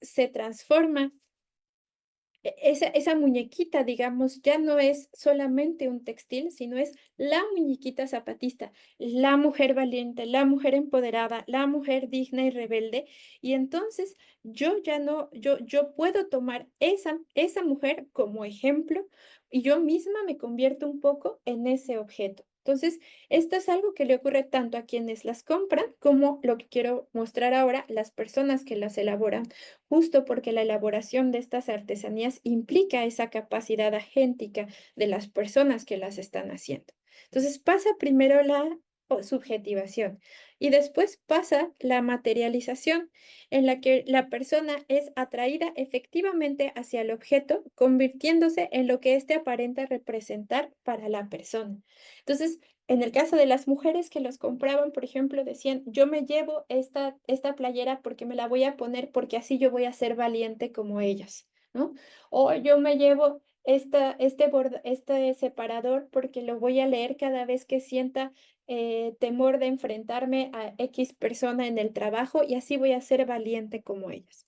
se transforma esa muñequita, digamos, ya no es solamente un textil, sino es la muñequita zapatista, la mujer valiente, la mujer empoderada, la mujer digna y rebelde. Y entonces yo ya no, yo puedo tomar esa mujer como ejemplo y yo misma me convierto un poco en ese objeto. Entonces, esto es algo que le ocurre tanto a quienes las compran como lo que quiero mostrar ahora, las personas que las elaboran justo porque la elaboración de estas artesanías implica esa capacidad agéntica de las personas que las están haciendo. Entonces pasa primero subjetivación. Y después pasa la materialización, en la que la persona es atraída efectivamente hacia el objeto, convirtiéndose en lo que éste aparenta representar para la persona. Entonces, en el caso de las mujeres que los compraban, por ejemplo, decían, yo me llevo esta playera porque me la voy a poner porque así yo voy a ser valiente como ellas, ¿no? O yo me llevo este separador porque lo voy a leer cada vez que sienta temor de enfrentarme a X persona en el trabajo y así voy a ser valiente como ellas.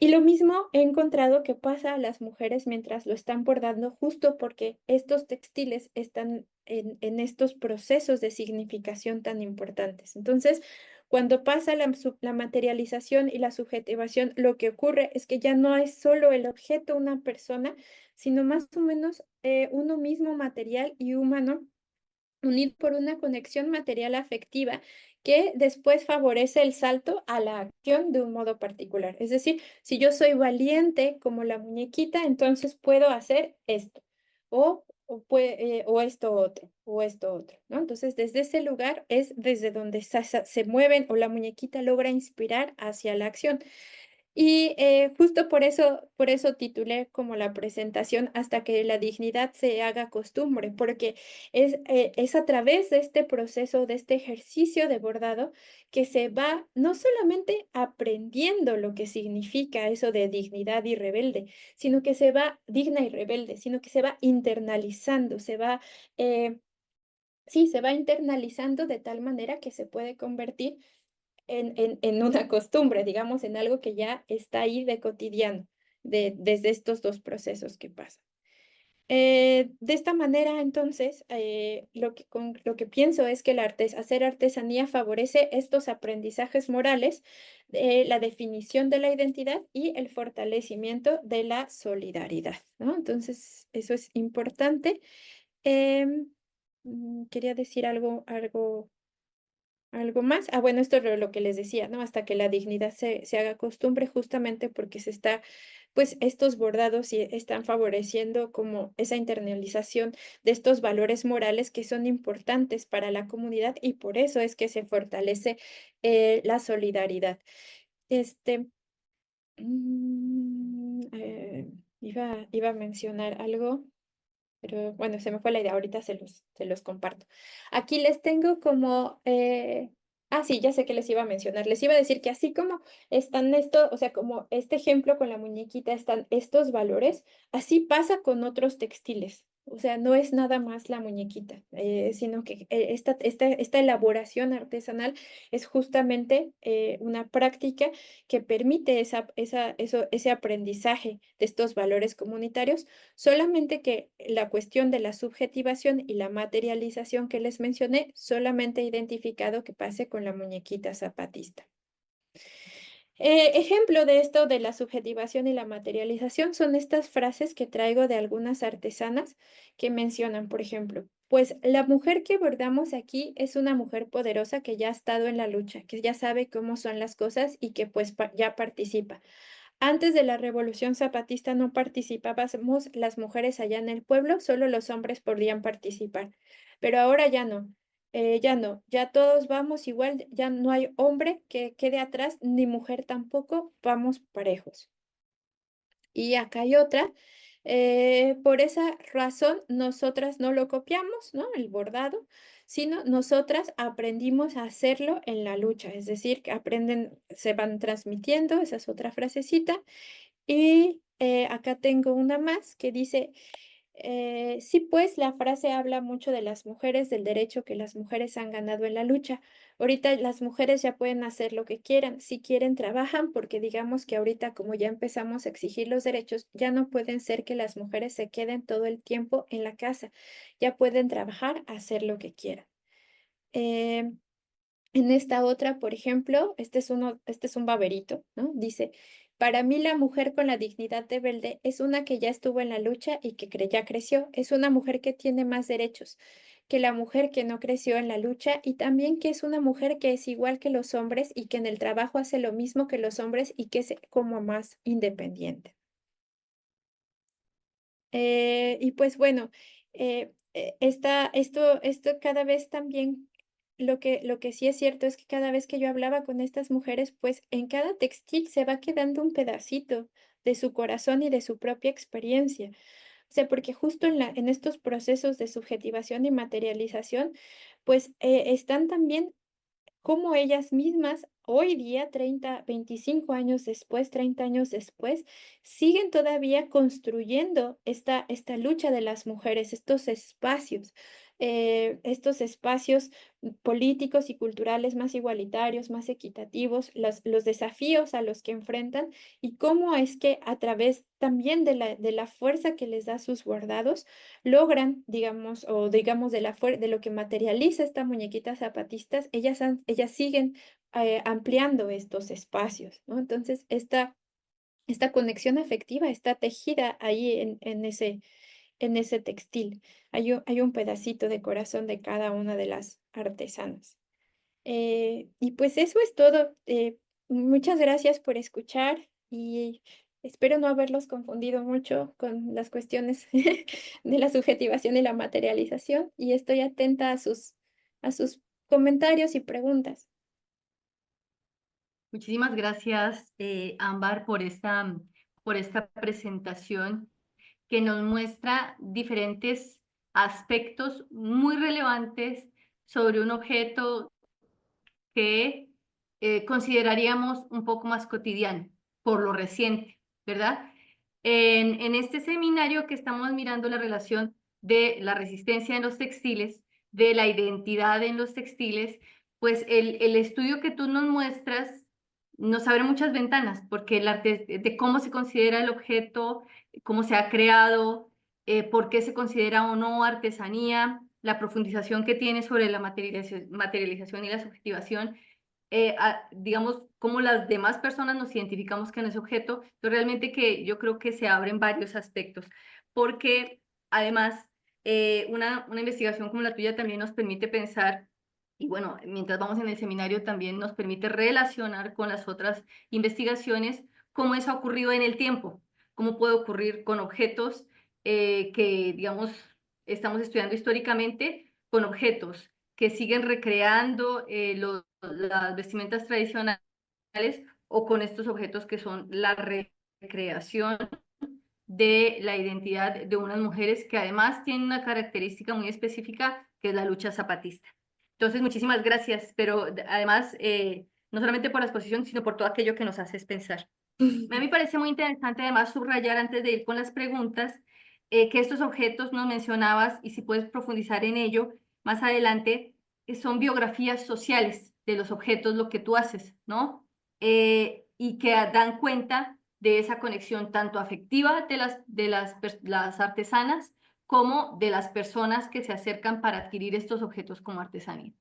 Y lo mismo he encontrado que pasa a las mujeres mientras lo están bordando, justo porque estos textiles están en estos procesos de significación tan importantes. Entonces, cuando pasa la materialización y la subjetivación, lo que ocurre es que ya no es solo el objeto una persona, sino más o menos uno mismo material y humano unido por una conexión material afectiva que después favorece el salto a la acción de un modo particular. Es decir, si yo soy valiente como la muñequita, entonces puedo hacer esto, o esto otro, o esto otro, ¿no? Entonces, desde ese lugar es desde donde se mueven o la muñequita logra inspirar hacia la acción. Y justo por eso titulé como la presentación hasta que la dignidad se haga costumbre, porque es a través de este proceso, de este ejercicio de bordado, que se va no solamente aprendiendo lo que significa eso de dignidad y rebelde, sino que se va digna y rebelde, sino que se va internalizando, sí, se va internalizando de tal manera que se puede convertir en una costumbre, digamos, en algo que ya está ahí de cotidiano, desde estos 2 procesos que pasan. De esta manera, entonces, lo que pienso es que hacer artesanía favorece estos aprendizajes morales, la definición de la identidad y el fortalecimiento de la solidaridad, ¿no? Entonces, eso es importante. Em, Quería decir algo más. Ah, bueno, esto es lo que les decía, ¿no? Hasta que la dignidad se haga costumbre, justamente porque pues estos bordados y están favoreciendo como esa internalización de estos valores morales que son importantes para la comunidad y por eso es que se fortalece la solidaridad. Este, iba a mencionar algo. Pero bueno, se me fue la idea, ahorita se los comparto. Aquí les tengo como, sí, ya sé que les iba a mencionar. Les iba a decir que así como están o sea, como este ejemplo con la muñequita están estos valores, así pasa con otros textiles. O sea, no es nada más la muñequita, sino que esta elaboración artesanal es justamente una práctica que permite ese aprendizaje de estos valores comunitarios. Solamente que la cuestión de la subjetivación y la materialización que les mencioné, solamente he identificado que pase con la muñequita zapatista. Ejemplo de esto de la subjetivación y la materialización son estas frases que traigo de algunas artesanas que mencionan, por ejemplo, pues la mujer que bordamos aquí es una mujer poderosa que ya ha estado en la lucha, que ya sabe cómo son las cosas y que pues ya participa. Antes de la Revolución Zapatista no participábamos las mujeres allá en el pueblo, solo los hombres podían participar, pero ahora ya no, ya no, ya todos vamos igual, ya no hay hombre que quede atrás, ni mujer tampoco, vamos parejos. Y acá hay otra, por esa razón nosotras no lo copiamos, ¿no? El bordado, sino nosotras aprendimos a hacerlo en la lucha, es decir, que se van transmitiendo, esa es otra frasecita. Y acá tengo una más que dice, sí, pues la frase habla mucho de las mujeres, del derecho que las mujeres han ganado en la lucha. Ahorita las mujeres ya pueden hacer lo que quieran, si quieren trabajan, porque digamos que ahorita como ya empezamos a exigir los derechos, ya no pueden ser que las mujeres se queden todo el tiempo en la casa, ya pueden trabajar, hacer lo que quieran. Eh, en esta otra, por ejemplo, este es un baberito, ¿no? Dice, para mí la mujer con la dignidad rebelde es una que ya estuvo en la lucha y que ya creció, es una mujer que tiene más derechos que la mujer que no creció en la lucha y también que es una mujer que es igual que los hombres y que en el trabajo hace lo mismo que los hombres y que es como más independiente. Y pues bueno, esto cada vez también lo que sí es cierto es que cada vez que yo hablaba con estas mujeres, pues en cada textil se va quedando un pedacito de su corazón y de su propia experiencia. O sea, porque justo en estos procesos de subjetivación y materialización, pues están también cómo ellas mismas hoy día, 30, 25 años después, 30 años después, siguen todavía construyendo esta lucha de las mujeres, estos espacios políticos y culturales más igualitarios, más equitativos, los desafíos a los que enfrentan y cómo es que a través también de la fuerza que les da sus bordados, logran, digamos, o digamos de lo que materializa esta muñequita zapatistas, ellas siguen ampliando estos espacios, ¿no? Entonces, esta conexión afectiva está tejida ahí en ese textil. Hay un pedacito de corazón de cada una de las artesanas. Y pues eso es todo. Muchas gracias por escuchar y espero no haberlos confundido mucho con las cuestiones de la subjetivación y la materialización y estoy atenta a sus comentarios y preguntas. Muchísimas gracias, Ámbar, por esta presentación que nos muestra diferentes aspectos muy relevantes sobre un objeto que consideraríamos un poco más cotidiano por lo reciente, ¿verdad? En este seminario que estamos mirando la relación de la resistencia en los textiles, de la identidad en los textiles, pues el estudio que tú nos muestras nos abre muchas ventanas, porque el arte de cómo se considera el objeto, cómo se ha creado, por qué se considera o no artesanía, la profundización que tiene sobre la materialización y la subjetivación, digamos, cómo las demás personas nos identificamos con ese objeto. Entonces, realmente que yo creo que se abren varios aspectos, porque además una investigación como la tuya también nos permite pensar, y bueno, mientras vamos en el seminario también nos permite relacionar con las otras investigaciones cómo eso ha ocurrido en el tiempo, cómo puede ocurrir con objetos que, digamos, estamos estudiando históricamente, con objetos que siguen recreando las vestimentas tradicionales o con estos objetos que son la recreación de la identidad de unas mujeres que además tienen una característica muy específica que es la lucha zapatista. Entonces, muchísimas gracias, pero además, no solamente por la exposición, sino por todo aquello que nos haces pensar. A mí me parece muy interesante además subrayar antes de ir con las preguntas que estos objetos nos mencionabas y si puedes profundizar en ello más adelante, son biografías sociales de los objetos, lo que tú haces, ¿no? Y que dan cuenta de esa conexión tanto afectiva de las artesanas como de las personas que se acercan para adquirir estos objetos como artesanía.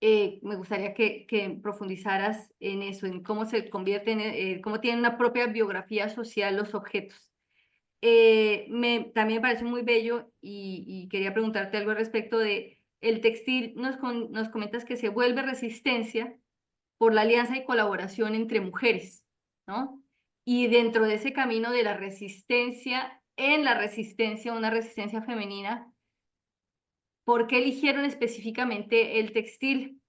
Me gustaría que profundizaras en eso, en cómo se convierten, cómo tienen una propia biografía social los objetos. También me parece muy bello y quería preguntarte algo al respecto de el textil. Nos comentas que se vuelve resistencia por la alianza y colaboración entre mujeres, ¿no? Y dentro de ese camino de la resistencia, en la resistencia, una resistencia femenina, ¿por qué eligieron específicamente el textil?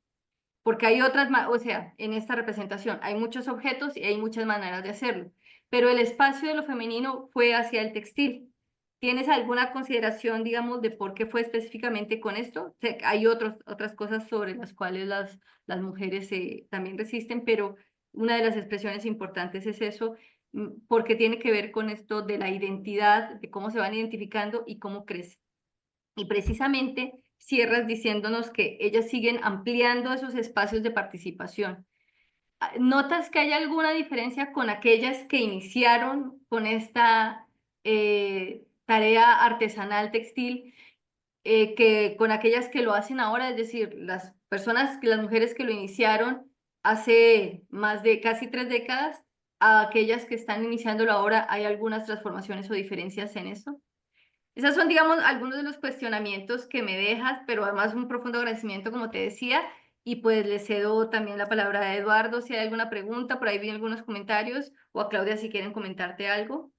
Porque hay otras, o sea, en esta representación hay muchos objetos y hay muchas maneras de hacerlo, pero el espacio de lo femenino fue hacia el textil. ¿Tienes alguna consideración, digamos, de por qué fue específicamente con esto? O sea, hay otras cosas sobre las cuales las mujeres también resisten, pero una de las expresiones importantes es eso, porque tiene que ver con esto de la identidad, de cómo se van identificando y cómo crecen. Y precisamente cierras diciéndonos que ellas siguen ampliando esos espacios de participación. ¿Notas que hay alguna diferencia con aquellas que iniciaron con esta tarea artesanal textil que con aquellas que lo hacen ahora? Es decir, las mujeres que lo iniciaron hace más de casi 3 décadas, a aquellas que están iniciándolo ahora, ¿hay algunas transformaciones o diferencias en eso? Esos son, digamos, algunos de los cuestionamientos que me dejas, pero además un profundo agradecimiento, como te decía, y pues le cedo también la palabra a Eduardo si hay alguna pregunta, por ahí vi algunos comentarios, o a Claudia si quieren comentarte algo.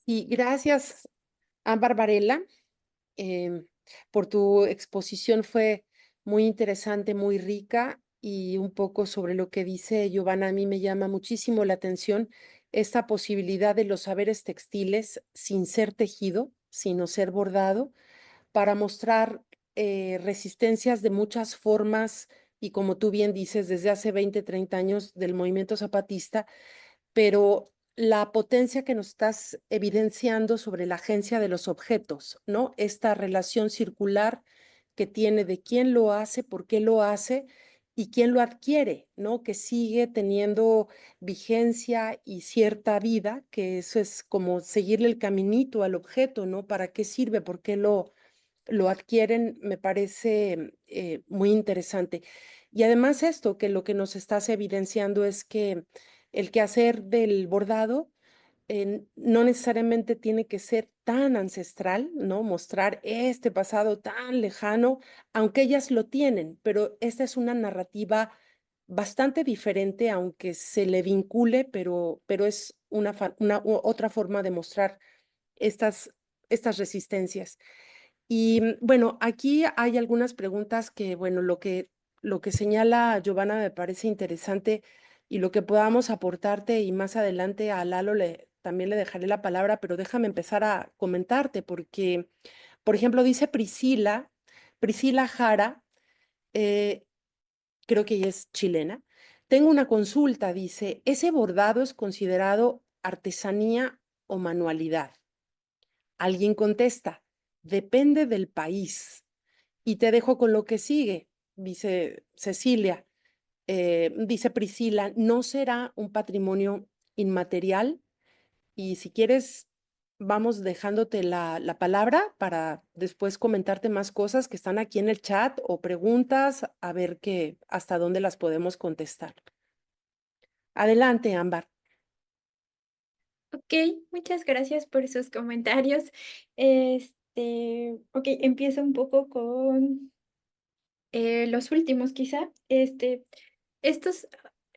Sí, gracias a Barbarella. em, por tu exposición. Fue muy interesante, muy rica, y un poco sobre lo que dice Giovanna, a mí me llama muchísimo la atención esta posibilidad de los saberes textiles sin ser tejido, sino ser bordado, para mostrar resistencias de muchas formas y, como tú bien dices, desde hace 20, 30 años del movimiento zapatista, pero la potencia que nos estás evidenciando sobre la agencia de los objetos, ¿no? Esta relación circular que tiene de quién lo hace, por qué lo hace y quién lo adquiere, ¿no? Que sigue teniendo vigencia y cierta vida, que eso es como seguirle el caminito al objeto, ¿no? ¿Para qué sirve? ¿Por qué lo adquieren? Me parece muy interesante. Y además esto, que lo que nos estás evidenciando es que el quehacer del bordado no necesariamente tiene que ser tan ancestral, ¿no? Mostrar este pasado tan lejano, aunque ellas lo tienen, pero esta es una narrativa bastante diferente, aunque se le vincule, pero es otra forma de mostrar estas, estas resistencias. Y bueno, aquí hay algunas preguntas que, bueno, lo que señala Giovanna me parece interesante, y lo que podamos aportarte, y más adelante a Lalo también le dejaré la palabra, pero déjame empezar a comentarte porque, por ejemplo, dice Priscila Jara, eh, creo que ella es chilena. Tengo una consulta, dice, ¿ese bordado es considerado artesanía o manualidad? Alguien contesta, depende del país. Y te dejo con lo que sigue, dice Cecilia. Dice Priscila, ¿no será un patrimonio inmaterial? Y si quieres, vamos dejándote la palabra para después comentarte más cosas que están aquí en el chat o preguntas, a ver hasta dónde las podemos contestar. Adelante, Ámbar. Ok, muchas gracias por sus comentarios. Ok, empiezo un poco con los últimos, quizá. Estos,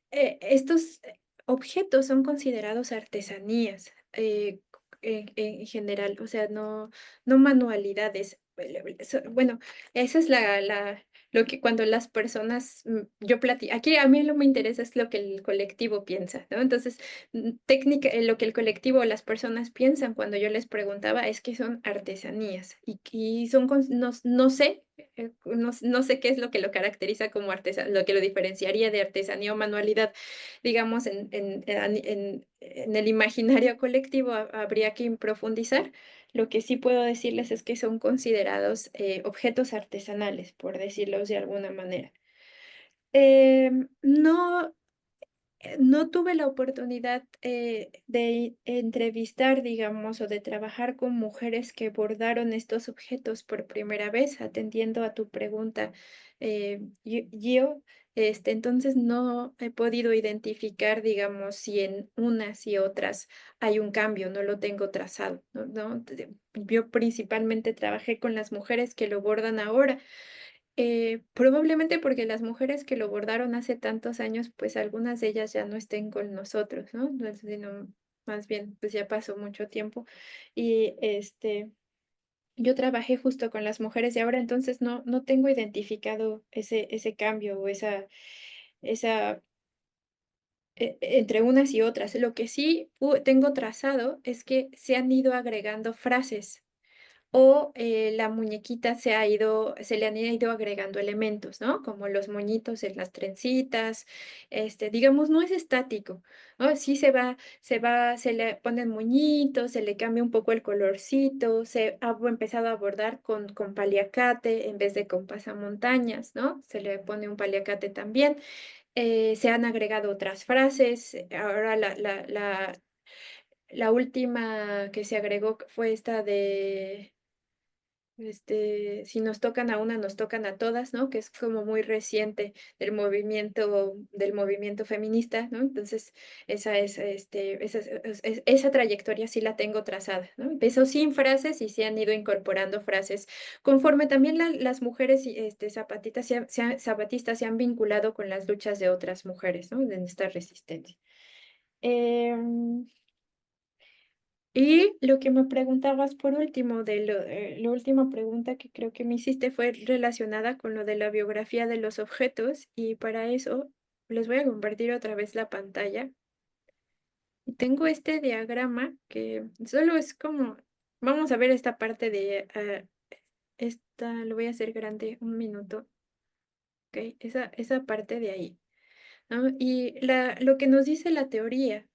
estos objetos son considerados artesanías en general, o sea, no manualidades. Bueno, esa es lo que cuando las personas, yo platico, aquí a mí lo que me interesa es lo que el colectivo piensa, ¿no? Entonces, lo que el colectivo o las personas piensan cuando yo les preguntaba es que son artesanías y son, no sé, no sé qué es lo que lo caracteriza como artesanía, lo que lo diferenciaría de artesanía o manualidad, digamos, en el imaginario colectivo habría que profundizar. Lo que sí puedo decirles es que son considerados objetos artesanales, por decirlos de alguna manera. No, no tuve la oportunidad de entrevistar, digamos, o de trabajar con mujeres que bordaron estos objetos por primera vez, atendiendo a tu pregunta, Gio. Entonces no he podido identificar, digamos, si en unas y otras hay un cambio, no lo tengo trazado, ¿no? Yo principalmente trabajé con las mujeres que lo bordan ahora. Probablemente porque las mujeres que lo bordaron hace tantos años, pues algunas de ellas ya no estén con nosotros, ¿no? Sino más bien, pues ya pasó mucho tiempo. Y yo trabajé justo con las mujeres de ahora, entonces no tengo identificado ese cambio o esa entre unas y otras. Lo que sí tengo trazado es que se han ido agregando frases o la muñequita se le han ido agregando elementos, ¿no? Como los moñitos en las trencitas, digamos, no es estático, ¿no? Sí se le ponen moñitos, se le cambia un poco el colorcito, se ha empezado a bordar con paliacate en vez de con pasamontañas, ¿no? Se le pone un paliacate también. Se han agregado otras frases. Ahora la última que se agregó fue esta de si nos tocan a una, nos tocan a todas, ¿no? Que es como muy reciente del movimiento feminista, ¿no? Entonces, esa trayectoria sí la tengo trazada, ¿no? Empezó sin frases y se han ido incorporando frases conforme también las mujeres zapatistas se han vinculado con las luchas de otras mujeres, ¿no? En esta resistencia. Em, Y lo que me preguntabas por último, la última pregunta que creo que me hiciste fue relacionada con lo de la biografía de los objetos y para eso les voy a compartir otra vez la pantalla. Y tengo este diagrama que solo es como, vamos a ver esta parte de, esta, lo voy a hacer grande un minuto, ¿ok? Esa parte de ahí, ¿no? Y lo que nos dice la teoría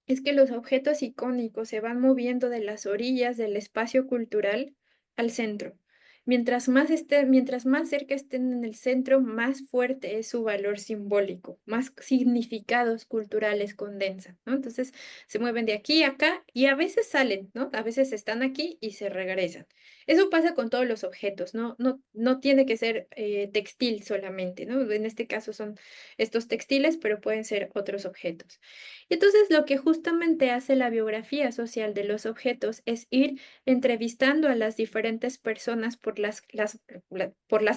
es que los objetos icónicos se van moviendo de las orillas del espacio cultural al centro. Mientras más cerca estén en el centro, más fuerte es su valor simbólico, más significados culturales condensan, ¿no? Entonces se mueven de aquí a acá y a veces salen, ¿no? A veces están aquí y se regresan. Eso pasa con todos los objetos, no tiene que ser textil solamente, ¿no? En este caso son estos textiles, pero pueden ser otros objetos. Y entonces lo que justamente hace la biografía social de los objetos es ir entrevistando a las diferentes personas por las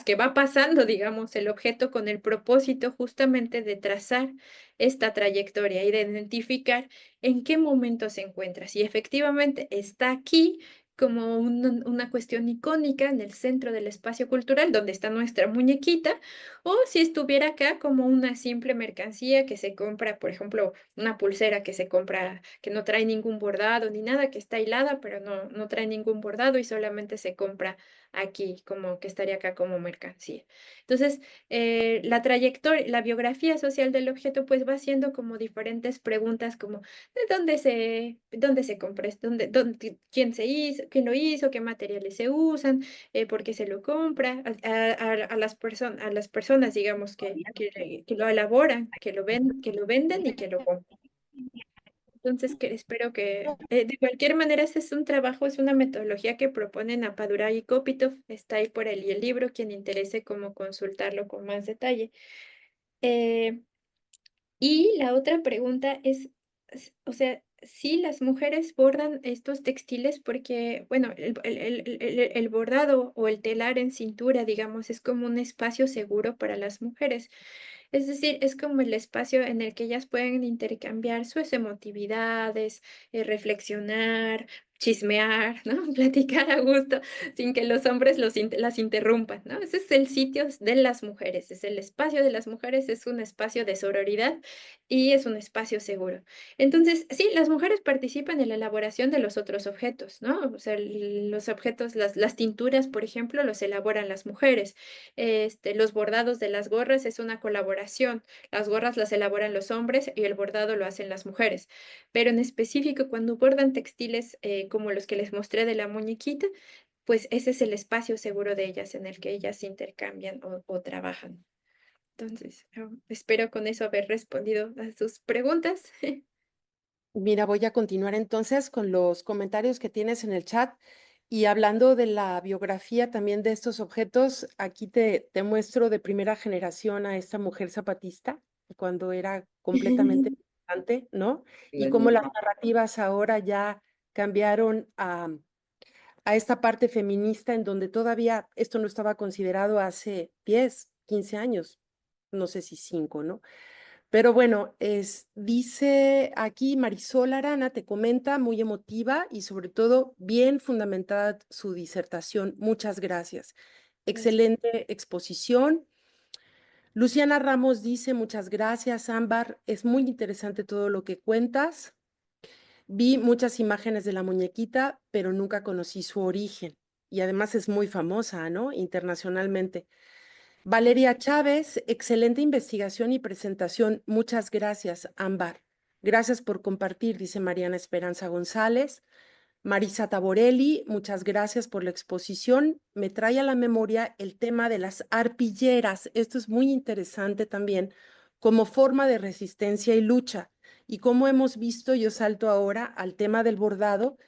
que va pasando, digamos, el objeto con el propósito justamente de trazar esta trayectoria y de identificar en qué momento se encuentra. Si efectivamente está aquí como una cuestión icónica en el centro del espacio cultural donde está nuestra muñequita, o si estuviera acá como una simple mercancía que se compra, por ejemplo, una pulsera que se compra, que no trae ningún bordado ni nada, que está hilada, pero no trae ningún bordado y solamente se compra aquí, como que estaría acá como mercancía. Entonces, la trayectoria, la biografía social del objeto, pues va haciendo como diferentes preguntas como de dónde se compra, quién se hizo, quién lo hizo, qué materiales se usan, por qué se lo compra, a las personas, digamos, que lo elaboran, que lo venden y que lo compran. Entonces, que espero que, de cualquier manera, ese es un trabajo, es una metodología que proponen Apadurai y Kopitov, está ahí por el libro, quien interese como consultarlo con más detalle. Eh, y la otra pregunta es, o sea, si las mujeres bordan estos textiles porque, bueno, el bordado o el telar en cintura, digamos, es como un espacio seguro para las mujeres. Es decir, es como el espacio en el que ellas pueden intercambiar sus emotividades, reflexionar, chismear, ¿no? Platicar a gusto sin que los hombres las interrumpan, ¿no? Ese es el sitio de las mujeres, es el espacio de las mujeres, es un espacio de sororidad y es un espacio seguro. Entonces, sí, las mujeres participan en la elaboración de los otros objetos, ¿no? O sea, los objetos, las tinturas, por ejemplo, los elaboran las mujeres. Los bordados de las gorras es una colaboración. Las gorras las elaboran los hombres y el bordado lo hacen las mujeres. Pero en específico, cuando bordan textiles como los que les mostré de la muñequita, pues ese es el espacio seguro de ellas en el que ellas intercambian o trabajan. Entonces, espero con eso haber respondido a sus preguntas. Mira, voy a continuar entonces con los comentarios que tienes en el chat y hablando de la biografía también de estos objetos, aquí te muestro de primera generación a esta mujer zapatista cuando era completamente militante, ¿no? Y cómo las narrativas ahora ya cambiaron a esta parte feminista en donde todavía esto no estaba considerado hace 10, 15 años, no sé si 5, ¿no? Pero bueno, dice aquí Marisol Arana, te comenta, muy emotiva y sobre todo bien fundamentada su disertación. Muchas gracias. Gracias. Excelente exposición. Luciana Ramos dice, muchas gracias, Ámbar. Es muy interesante todo lo que cuentas. Vi muchas imágenes de la muñequita, pero nunca conocí su origen. Y además es muy famosa, ¿no? Internacionalmente. Valeria Chávez, excelente investigación y presentación. Muchas gracias, Ámbar. Gracias por compartir, dice Mariana Esperanza González. Marisa Taborelli, muchas gracias por la exposición. Me trae a la memoria el tema de las arpilleras. Esto es muy interesante también como forma de resistencia y lucha. Y como hemos visto, yo salto ahora al tema del bordado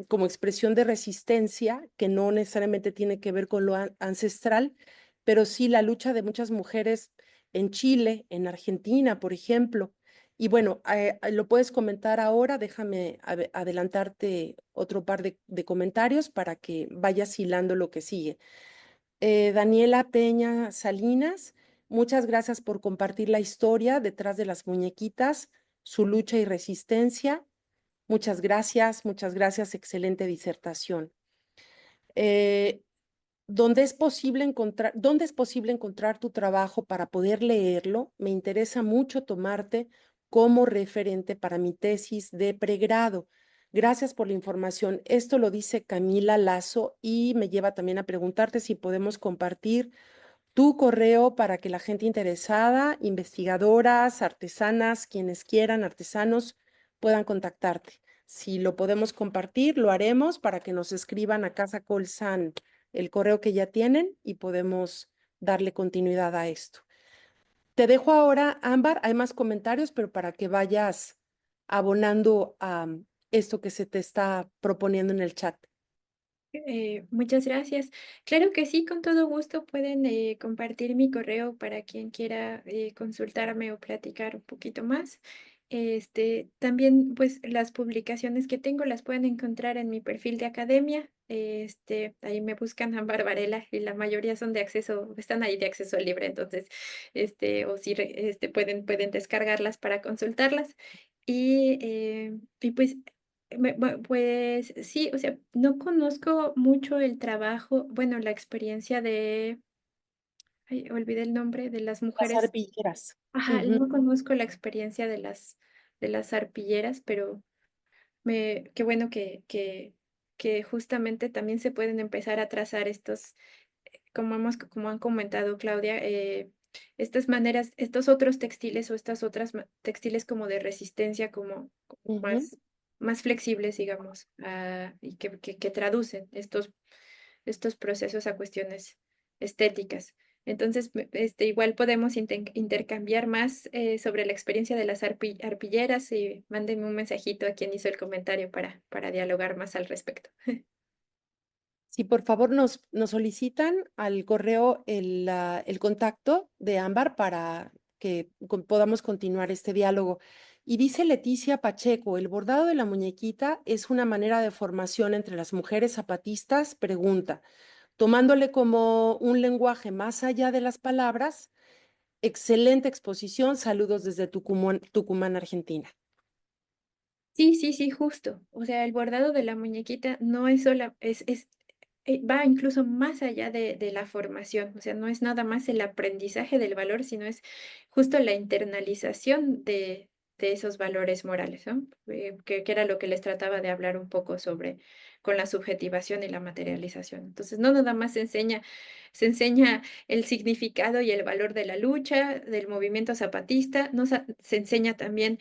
como expresión de resistencia, que no necesariamente tiene que ver con lo ancestral, pero sí la lucha de muchas mujeres en Chile, en Argentina, por ejemplo. Y bueno, lo puedes comentar ahora, déjame adelantarte otro par de comentarios para que vayas hilando lo que sigue. Daniela Peña Salinas, muchas gracias por compartir la historia detrás de las muñequitas, su lucha y resistencia. muchas gracias, excelente disertación. Eh, ¿Dónde es posible encontrar tu trabajo para poder leerlo? Me interesa mucho tomarte como referente para mi tesis de pregrado. Gracias por la información. Esto lo dice Camila Lazo y me lleva también a preguntarte si podemos compartir tu correo para que la gente interesada, investigadoras, artesanas, quienes quieran, artesanos, puedan contactarte. Si lo podemos compartir, lo haremos para que nos escriban a Casa Colsan el correo que ya tienen y podemos darle continuidad a esto. Te dejo ahora, Ámbar, hay más comentarios, pero para que vayas abonando a esto que se te está proponiendo en el chat. Muchas gracias. Claro que sí, con todo gusto pueden compartir mi correo para quien quiera consultarme o platicar un poquito más. También, pues, las publicaciones que tengo las pueden encontrar en mi perfil de academia. Ahí me buscan a Barbarella y la mayoría son de acceso, están ahí de acceso libre, entonces, o si pueden descargarlas para consultarlas. Y pues pues sí, o sea, no conozco mucho el trabajo, bueno, la experiencia de, ay, olvidé el nombre, de las Las mujeres. arpilleras. Ajá, Ujú. no conozco la experiencia de las arpilleras, pero qué bueno que justamente también se pueden empezar a trazar estos, como han comentado Claudia, estas maneras, estos otros textiles o estas otras textiles como de resistencia, como Ujú. más flexibles, digamos, y que traducen estos procesos a cuestiones estéticas. Entonces, igual podemos intercambiar más sobre la experiencia de las arpilleras y mándenme un mensajito a quien hizo el comentario para dialogar más al respecto. Si por favor nos solicitan al correo el contacto de Ámbar para que podamos continuar este diálogo. Y dice Leticia Pacheco, el bordado de la muñequita es una manera de formación entre las mujeres zapatistas, pregunta, tomándole como un lenguaje más allá de las palabras. Excelente exposición, saludos desde Tucumán, Argentina. Sí, sí, sí, justo. O sea, el bordado de la muñequita no es sola, va incluso más allá de la formación. O sea, no es nada más el aprendizaje del valor, sino es justo la internalización de esos valores morales, ¿no? Que era lo que les trataba de hablar un poco sobre con la subjetivación y la materialización. Entonces, no nada más se enseña el significado y el valor de la lucha, del movimiento zapatista, no se enseña también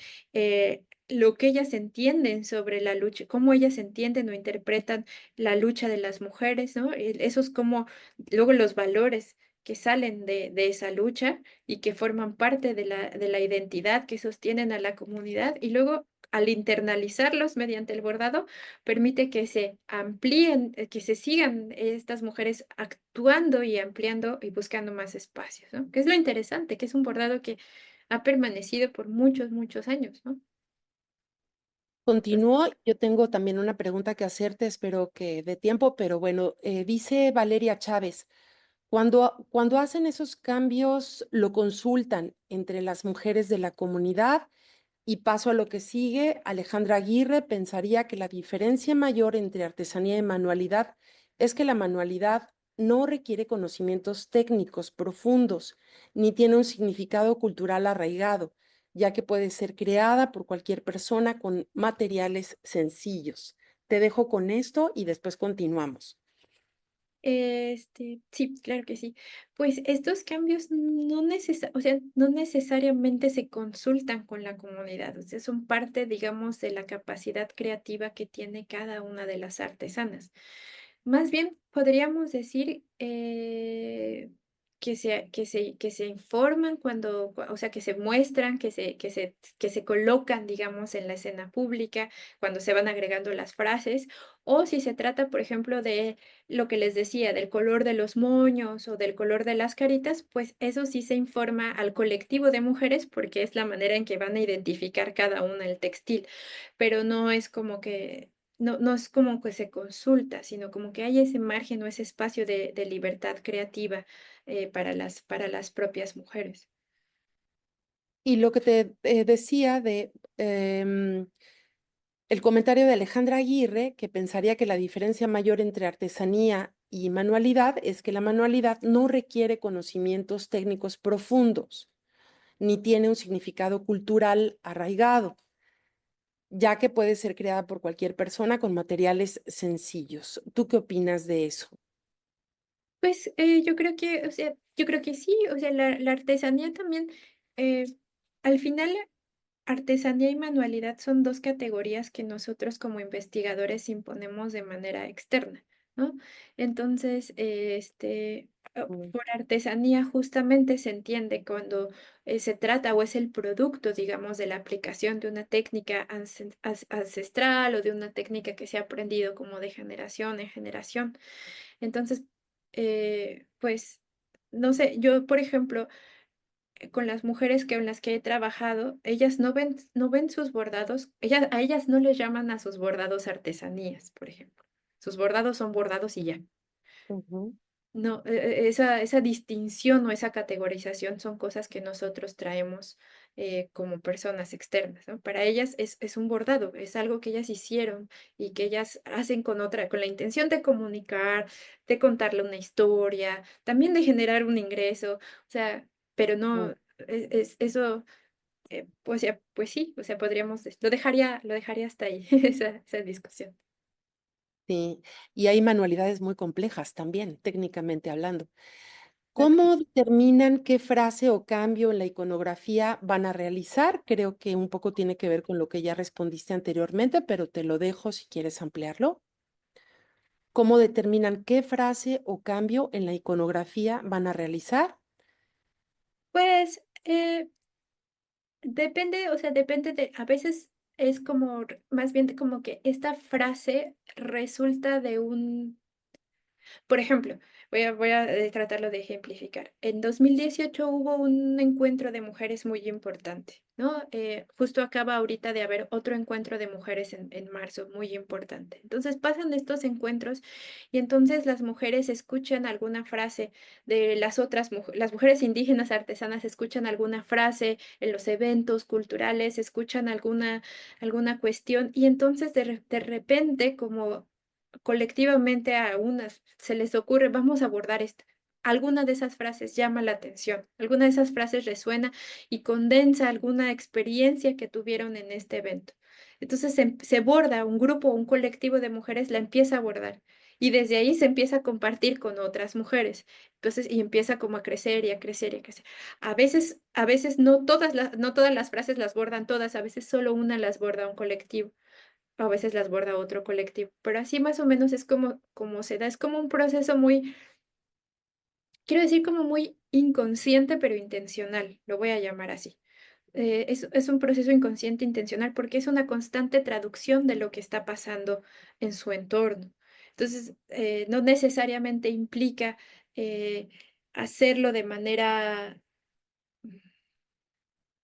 lo que ellas entienden sobre la lucha, cómo ellas entienden o interpretan la lucha de las mujeres, ¿no? Esos como luego los valores que salen de esa lucha y que forman parte de la identidad que sostienen a la comunidad y luego al internalizarlos mediante el bordado, permite que se amplíen, que se sigan estas mujeres actuando y ampliando y buscando más espacios, ¿no? Que es lo interesante, que es un bordado que ha permanecido por muchos, muchos años, ¿no? Entonces, Continúo, yo tengo también una pregunta que hacerte, espero que dé tiempo, pero bueno, dice Valeria Chávez, cuando hacen esos cambios, lo consultan entre las mujeres de la comunidad y paso a lo que sigue. Alejandra Aguirre pensaría que la diferencia mayor entre artesanía y manualidad es que la manualidad no requiere conocimientos técnicos profundos, ni tiene un significado cultural arraigado, ya que puede ser creada por cualquier persona con materiales sencillos. Te dejo con esto y después continuamos. sí, claro que sí. Pues estos cambios o sea, no necesariamente se consultan con la comunidad, o sea, son parte, digamos, de la capacidad creativa que tiene cada una de las artesanas. Más bien, podríamos decir que se informan o sea, que se muestran, que se colocan, digamos, en la escena pública, cuando se van agregando las frases, o si se trata, por ejemplo, de lo que les decía, del color de los moños o del color de las caritas, pues eso sí se informa al colectivo de mujeres porque es la manera en que van a identificar cada una el textil, pero no es como que se consulta, sino como que hay ese margen o ese espacio de libertad creativa para las propias mujeres. Y lo que te decía de em, El comentario de Alejandra Aguirre, que pensaría que la diferencia mayor entre artesanía y manualidad es que la manualidad no requiere conocimientos técnicos profundos, ni tiene un significado cultural arraigado, ya que puede ser creada por cualquier persona con materiales sencillos. ¿Tú qué opinas de eso? Pues, yo creo que, o sea, yo creo que sí, o sea, la artesanía también, eh, al final, artesanía y manualidad son 2 categorías que nosotros como investigadores imponemos de manera externa, ¿no? Entonces, Mm, por artesanía justamente se entiende cuando, se trata o es el producto, digamos, de la aplicación de una técnica ancestral o de una técnica que se ha aprendido como de generación en generación. Entonces, pues, no sé, yo, por ejemplo, con las mujeres con las que he trabajado, ellas no ven sus bordados, a ellas no les llaman a sus bordados artesanías, por ejemplo. Sus bordados son bordados y ya. ujú. No, esa distinción o esa categorización son cosas que nosotros traemos, como personas externas, ¿no? Para ellas es un bordado, es algo que ellas hicieron y que ellas hacen con la intención de comunicar, de contarle una historia, también de generar un ingreso, o sea, pero no, Mm, eso, pues sí, o sea, podríamos, lo dejaría hasta ahí, esa discusión. sí, y hay manualidades muy complejas también, técnicamente hablando. Exacto. ¿Cómo determinan qué frase o cambio en la iconografía van a realizar? Creo que un poco tiene que ver con lo que ya respondiste anteriormente, pero te lo dejo si quieres ampliarlo. ¿Cómo determinan qué frase o cambio en la iconografía van a realizar? Pues, depende, o sea, depende a veces es como, más bien como que esta frase resulta de un, por ejemplo, voy a tratarlo de ejemplificar. En 2018 hubo un encuentro de mujeres muy importante, ¿no? Justo acaba ahorita de haber otro encuentro de mujeres en marzo muy importante. Entonces pasan estos encuentros y entonces las mujeres escuchan alguna frase de las otras mujeres, las mujeres indígenas artesanas escuchan alguna frase en los eventos culturales, escuchan alguna cuestión y entonces de repente como colectivamente a unas se les ocurre, vamos a abordar esta. Alguna de esas frases llama la atención, alguna de esas frases resuena y condensa alguna experiencia que tuvieron en este evento. Entonces se borda, un grupo, un colectivo de mujeres la empieza a abordar y desde ahí se empieza a compartir con otras mujeres. Entonces, y empieza como a crecer y a crecer y a crecer. A veces no todas las frases las bordan todas, a veces solo una las borda un colectivo. A veces las borda otro colectivo, pero así más o menos es como se da, es como un proceso muy, quiero decir, como muy inconsciente, pero intencional, lo voy a llamar así. Es un proceso inconsciente intencional porque es una constante traducción de lo que está pasando en su entorno. Entonces, no necesariamente implica hacerlo de manera.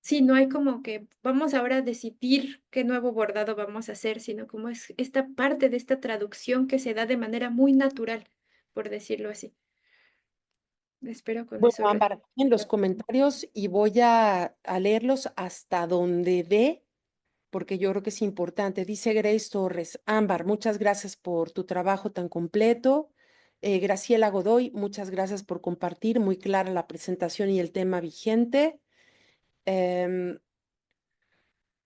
Sí, no hay como que vamos ahora a decidir qué nuevo bordado vamos a hacer, sino como es esta parte de esta traducción que se da de manera muy natural, por decirlo así. Espero con Bueno, eso Ámbar, en los comentarios y voy a leerlos hasta donde dé, porque yo creo que es importante. Dice Grace Torres, Ámbar, muchas gracias por tu trabajo tan completo. Graciela Godoy, muchas gracias por compartir, muy clara la presentación y el tema vigente. Em,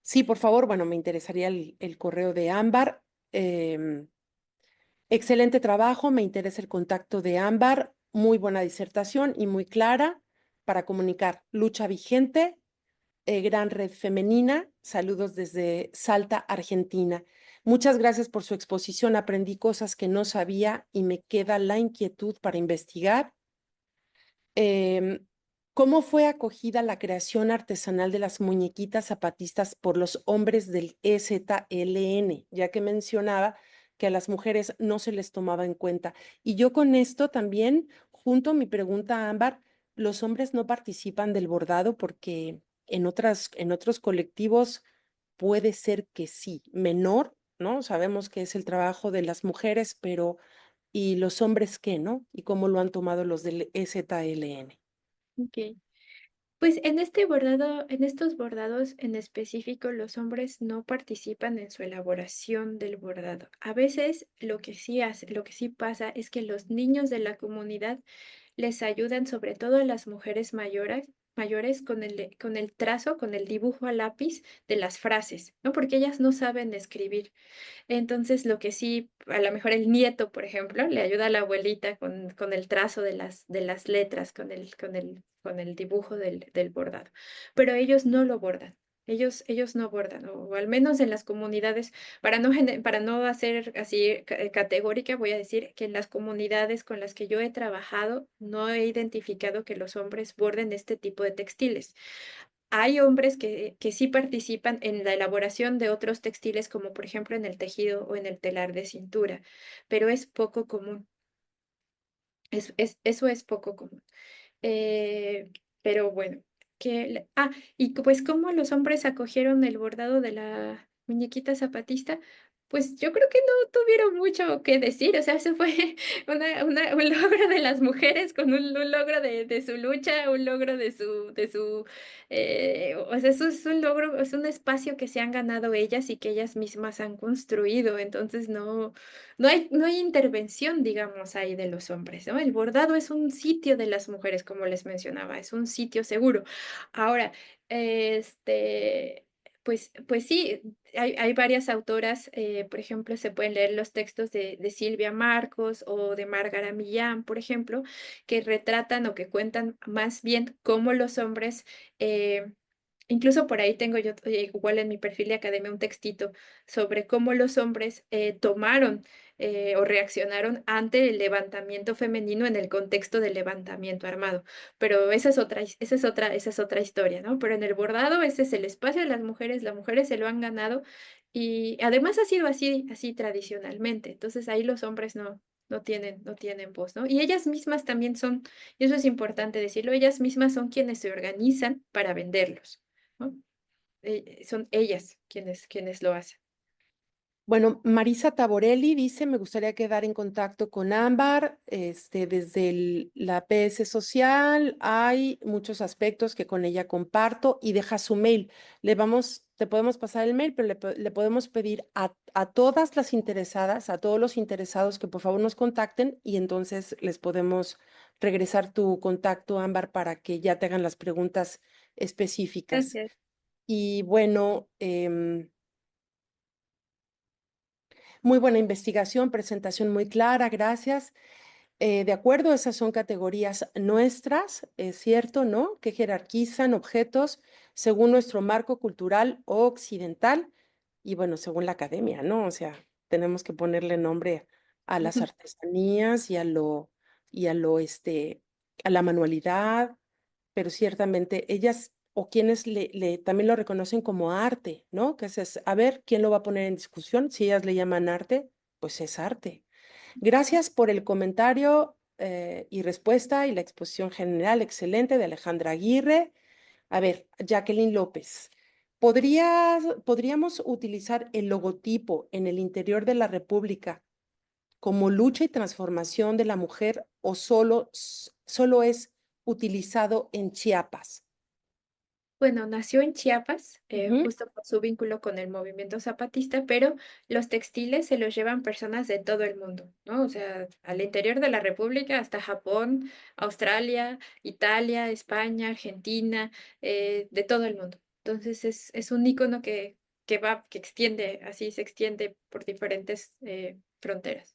sí, por favor, bueno, me interesaría el correo de Ámbar. Em, Excelente trabajo, me interesa el contacto de Ámbar, muy buena disertación y muy clara para comunicar. Lucha vigente, gran red femenina, saludos desde Salta, Argentina. Muchas gracias por su exposición, aprendí cosas que no sabía y me queda la inquietud para investigar. Em, ¿Cómo fue acogida la creación artesanal de las muñequitas zapatistas por los hombres del EZLN? Ya que mencionaba que a las mujeres no se les tomaba en cuenta. Y yo con esto también, junto a mi pregunta a Ámbar, los hombres no participan del bordado porque en otros colectivos puede ser que sí, menor, ¿no? Sabemos que es el trabajo de las mujeres, pero ¿y los hombres qué, no? ¿Y cómo lo han tomado los del EZLN? Ok. Pues en este bordado, en estos bordados en específico, los hombres no participan en su elaboración del bordado. A veces lo que sí pasa es que los niños de la comunidad les ayudan, sobre todo a las mujeres mayores con el trazo, con el dibujo a lápiz de las frases, ¿no? Porque ellas no saben escribir. Entonces, lo que sí, a lo mejor el nieto, por ejemplo, le ayuda a la abuelita con el trazo de las letras, con el dibujo del bordado. Pero ellos no lo bordan. Ellos no bordan, o al menos en las comunidades, para no hacer así categórica, voy a decir que en las comunidades con las que yo he trabajado, no he identificado que los hombres borden este tipo de textiles. Hay hombres que sí participan en la elaboración de otros textiles, como por ejemplo en el tejido o en el telar de cintura, pero es poco común. Eso es poco común. Eh, pero bueno, y pues cómo los hombres acogieron el bordado de la muñequita zapatista, pues yo creo que no tuvieron mucho que decir, o sea, eso fue un logro de las mujeres con un logro de su lucha, un logro o sea, eso es un logro, es un espacio que se han ganado ellas y que ellas mismas han construido, entonces no hay intervención, digamos, ahí de los hombres, ¿no? El bordado es un sitio de las mujeres, como les mencionaba, es un sitio seguro. Ahora, este, pues sí, hay varias autoras, por ejemplo, se pueden leer los textos de Silvia Marcos o de Márgara Millán, por ejemplo, que retratan o que cuentan más bien cómo los hombres, incluso por ahí tengo yo igual en mi perfil de academia un textito sobre cómo los hombres tomaron o reaccionaron ante el levantamiento femenino en el contexto del levantamiento armado. Pero esa es otra historia, ¿no? Pero en el bordado ese es el espacio de las mujeres se lo han ganado y además ha sido así tradicionalmente. Entonces ahí los hombres no tienen voz, ¿no? Y ellas mismas también son, y eso es importante decirlo, ellas mismas son quienes se organizan para venderlos, ¿no? Son ellas quienes lo hacen. Bueno, Marisa Taborelli dice, me gustaría quedar en contacto con Ámbar, desde la PS social, hay muchos aspectos que con ella comparto y deja su mail. Te podemos pasar el mail, pero le podemos pedir a todas las interesadas, a todos los interesados que por favor nos contacten y entonces les podemos regresar tu contacto, Ámbar, para que ya te hagan las preguntas específicas. Gracias. Y bueno, muy buena investigación, presentación muy clara, gracias. De acuerdo, esas son categorías nuestras, es cierto, ¿no? Que jerarquizan objetos según nuestro marco cultural occidental y bueno, según la academia, ¿no? O sea, tenemos que ponerle nombre a las artesanías y a la manualidad, pero ciertamente ellas o quienes también lo reconocen como arte, ¿no? Que a ver, ¿quién lo va a poner en discusión? Si ellas le llaman arte, pues es arte. Gracias por el comentario y respuesta y la exposición general excelente de Alejandra Aguirre. A ver, Jacqueline López, ¿podríamos utilizar el logotipo en el interior de la República como lucha y transformación de la mujer o solo es utilizado en Chiapas? Bueno, nació en Chiapas, Ujú. justo por su vínculo con el movimiento zapatista, pero los textiles se los llevan personas de todo el mundo, ¿no? O sea, al interior de la República, hasta Japón, Australia, Italia, España, Argentina, de todo el mundo. Entonces es un icono que extiende, así se extiende por diferentes fronteras.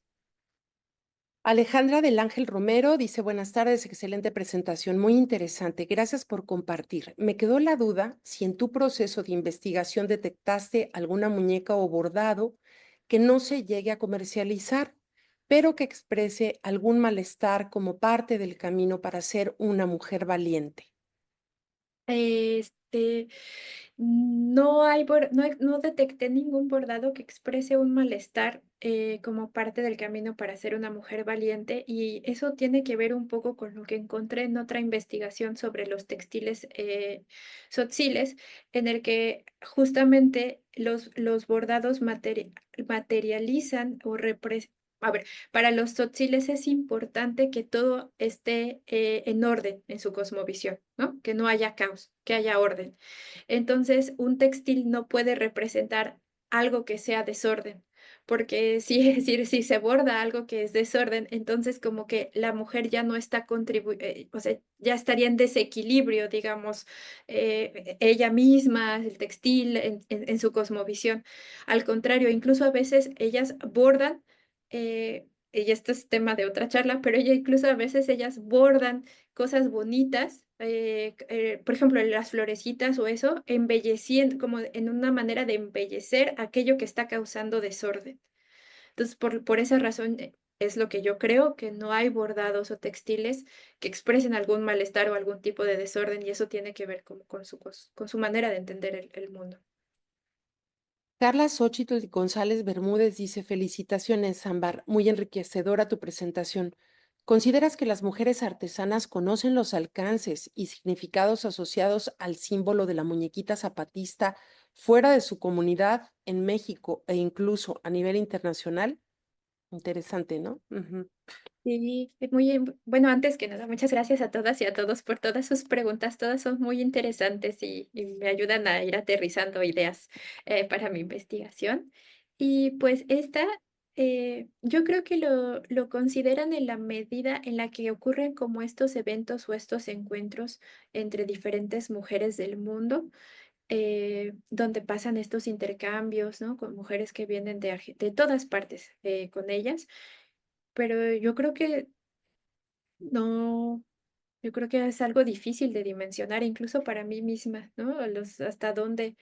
Alejandra del Ángel Romero dice, buenas tardes, excelente presentación, muy interesante, gracias por compartir. Me quedó la duda si en tu proceso de investigación detectaste alguna muñeca o bordado que no se llegue a comercializar, pero que exprese algún malestar como parte del camino para ser una mujer valiente. Este, no detecté ningún bordado que exprese un malestar como parte del camino para ser una mujer valiente y eso tiene que ver un poco con lo que encontré en otra investigación sobre los textiles tzotziles, en el que justamente los bordados materializan a ver, para los tzotziles es importante que todo esté en orden en su cosmovisión, ¿no? Que no haya caos, que haya orden. Entonces, un textil no puede representar algo que sea desorden, porque si, es decir, si se borda algo que es desorden, entonces como que la mujer ya no está contribuyendo, o sea, ya estaría en desequilibrio, digamos, ella misma, el textil, en su cosmovisión. Al contrario, incluso a veces ellas bordan, y esto es tema de otra charla, pero ella incluso a veces ellas bordan cosas bonitas, por ejemplo, las florecitas o eso, embelleciendo, como en una manera de embellecer aquello que está causando desorden. Entonces, por esa razón, es lo que yo creo, que no hay bordados o textiles que expresen algún malestar o algún tipo de desorden, y eso tiene que ver como con su manera de entender el mundo. Carla Xochitl González Bermúdez dice, felicitaciones, Ámbar, muy enriquecedora tu presentación. ¿Consideras que las mujeres artesanas conocen los alcances y significados asociados al símbolo de la muñequita zapatista fuera de su comunidad en México e incluso a nivel internacional? Interesante, ¿no? Ujú. Sí, es muy, bueno, antes que nada, muchas gracias a todas y a todos por todas sus preguntas. Todas son muy interesantes y me ayudan a ir aterrizando ideas para mi investigación. Y pues yo creo que lo consideran en la medida en la que ocurren como estos eventos o estos encuentros entre diferentes mujeres del mundo, donde pasan estos intercambios, ¿no? Con mujeres que vienen de todas partes con ellas. Pero yo creo que no, yo creo que es algo difícil de dimensionar, incluso para mí misma, ¿no? Hasta dónde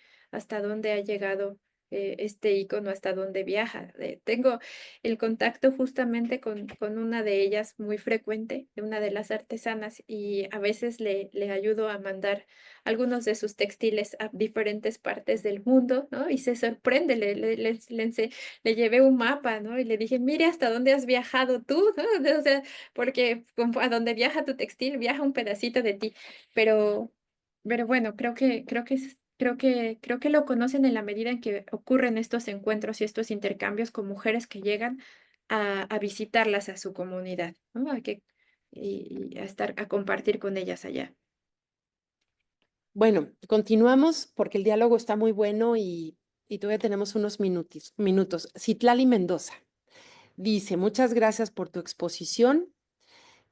ha llegado este icono, hasta dónde viaja. Tengo el contacto justamente con una de ellas muy frecuente, de una de las artesanas, y a veces le ayudo a mandar algunos de sus textiles a diferentes partes del mundo, ¿no? Y se sorprende, le llevé un mapa, ¿no? Y le dije, mire hasta dónde has viajado tú, ¿no? O sea, porque a donde viaja tu textil, viaja un pedacito de ti. Pero, pero bueno, creo que lo conocen en la medida en que ocurren estos encuentros y estos intercambios con mujeres que llegan a visitarlas a su comunidad, ¿no? Y a estar, a compartir con ellas allá. Bueno, continuamos porque el diálogo está muy bueno y todavía tenemos unos minutos. Citlali Mendoza dice, muchas gracias por tu exposición.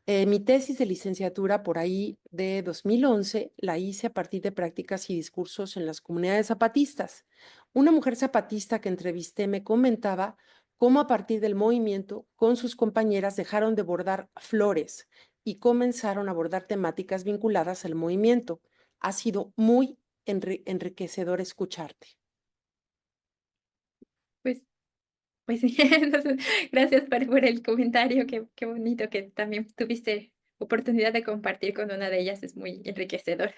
Mi tesis de licenciatura por ahí de 2011 la hice a partir de prácticas y discursos en las comunidades zapatistas. Una mujer zapatista que entrevisté me comentaba cómo a partir del movimiento con sus compañeras dejaron de bordar flores y comenzaron a abordar temáticas vinculadas al movimiento. Ha sido muy enriquecedor escucharte. Pues, pues sí, entonces, gracias por el comentario, qué bonito que también tuviste oportunidad de compartir con una de ellas, es muy enriquecedor.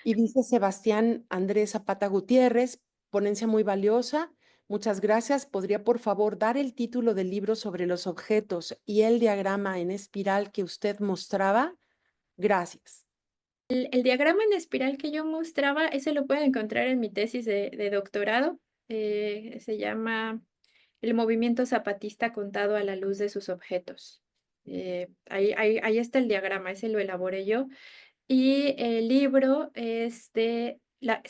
Y dice Sebastián Andrés Zapata Gutiérrez, ponencia muy valiosa. Muchas gracias. ¿Podría por favor dar el título del libro sobre los objetos y el diagrama en espiral que usted mostraba? Gracias. El diagrama en espiral que yo mostraba, ese lo pueden encontrar en mi tesis de doctorado. Se llama El movimiento zapatista contado a la luz de sus objetos. Ahí está el diagrama, ese lo elaboré yo. Y el libro se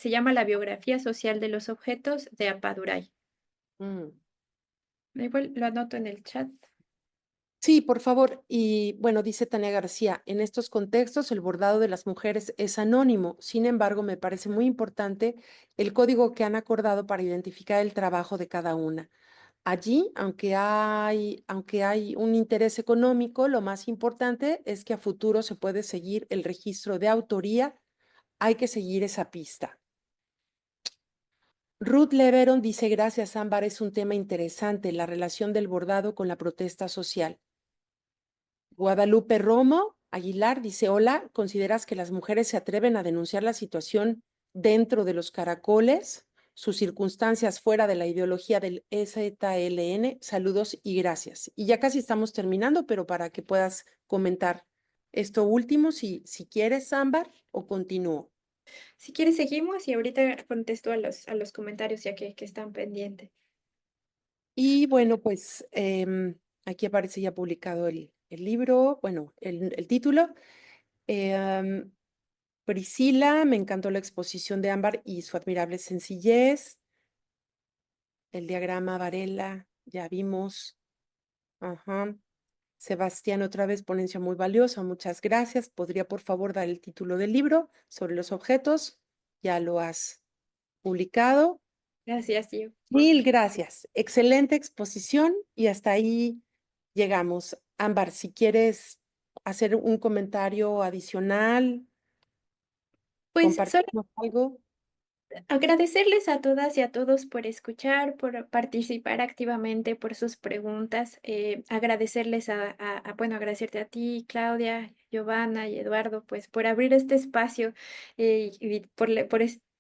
llama La biografía social de los objetos de Apaduray. Mm. Igual lo anoto en el chat. Sí, por favor. Y bueno, dice Tania García, en estos contextos el bordado de las mujeres es anónimo. Sin embargo, me parece muy importante el código que han acordado para identificar el trabajo de cada una. Allí, aunque hay un interés económico, lo más importante es que a futuro se puede seguir el registro de autoría. Hay que seguir esa pista. Ruth Leveron dice, gracias, Ámbar, es un tema interesante, la relación del bordado con la protesta social. Guadalupe Romo Aguilar dice, hola, ¿consideras que las mujeres se atreven a denunciar la situación dentro de los caracoles, sus circunstancias fuera de la ideología del EZLN? Saludos y gracias. Y ya casi estamos terminando, pero para que puedas comentar esto último, si quieres, Ámbar, o continúo. Si quieres, seguimos y ahorita contesto a los comentarios ya que están pendientes. Y bueno, pues aquí aparece ya publicado el libro, bueno, el título. Em, Priscila, me encantó la exposición de Ámbar y su admirable sencillez. El diagrama Varela, ya vimos. Ajá. Sebastián, otra vez ponencia muy valiosa, muchas gracias. ¿Podría por favor dar el título del libro sobre los objetos? Ya lo has publicado. Gracias, yo. Mil gracias. Excelente exposición y hasta ahí llegamos. Ámbar, si quieres hacer un comentario adicional, Pues solo compartirnos algo. agradecerles a todas y a todos por escuchar, por participar activamente, por sus preguntas. Agradecerles bueno, agradecerte a ti, Claudia, Giovanna y Eduardo, pues por abrir este espacio y por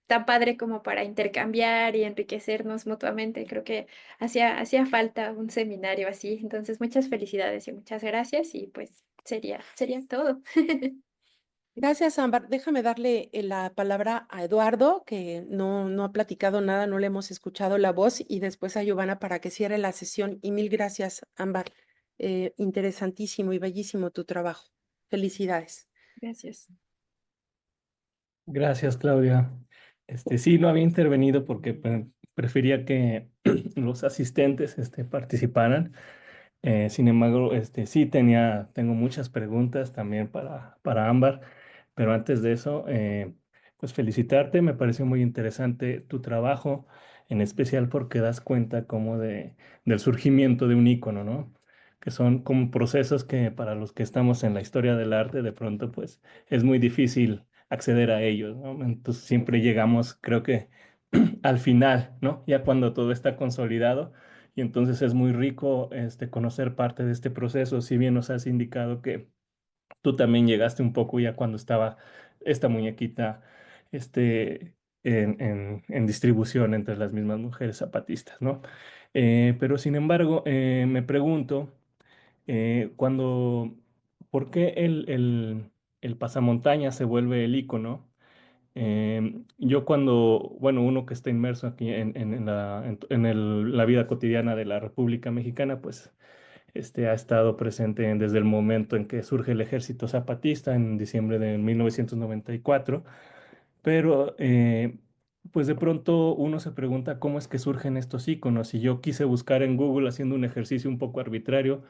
tan padre como para intercambiar y enriquecernos mutuamente. Creo que hacía falta un seminario así. Entonces, muchas felicidades y muchas gracias y pues sería todo. Gracias, Ámbar. Déjame darle la palabra a Eduardo, que no ha platicado nada, no le hemos escuchado la voz, y después a Giovanna para que cierre la sesión. Y mil gracias, Ámbar. Interesantísimo y bellísimo tu trabajo. Felicidades. Gracias. Gracias, Claudia. Sí, no había intervenido porque prefería que los asistentes participaran. Sin embargo, sí tengo muchas preguntas también para Ámbar, pero antes de eso, pues felicitarte, me pareció muy interesante tu trabajo, en especial porque das cuenta como del surgimiento de un ícono, ¿no? Que son como procesos que para los que estamos en la historia del arte, de pronto, pues es muy difícil acceder a ellos, ¿no? Entonces siempre llegamos, creo que al final, ¿no? Ya cuando todo está consolidado y entonces es muy rico conocer parte de este proceso, si bien nos has indicado que tú también llegaste un poco ya cuando estaba esta muñequita en distribución entre las mismas mujeres zapatistas, ¿no? Pero sin embargo, me pregunto, cuando, ¿por qué el pasamontaña se vuelve el icono? Yo cuando, bueno, uno que está inmerso aquí la vida cotidiana de la República Mexicana, pues ha estado presente desde el momento en que surge el Ejército Zapatista en diciembre de 1994, pero pues de pronto uno se pregunta cómo es que surgen estos íconos y yo quise buscar en Google haciendo un ejercicio un poco arbitrario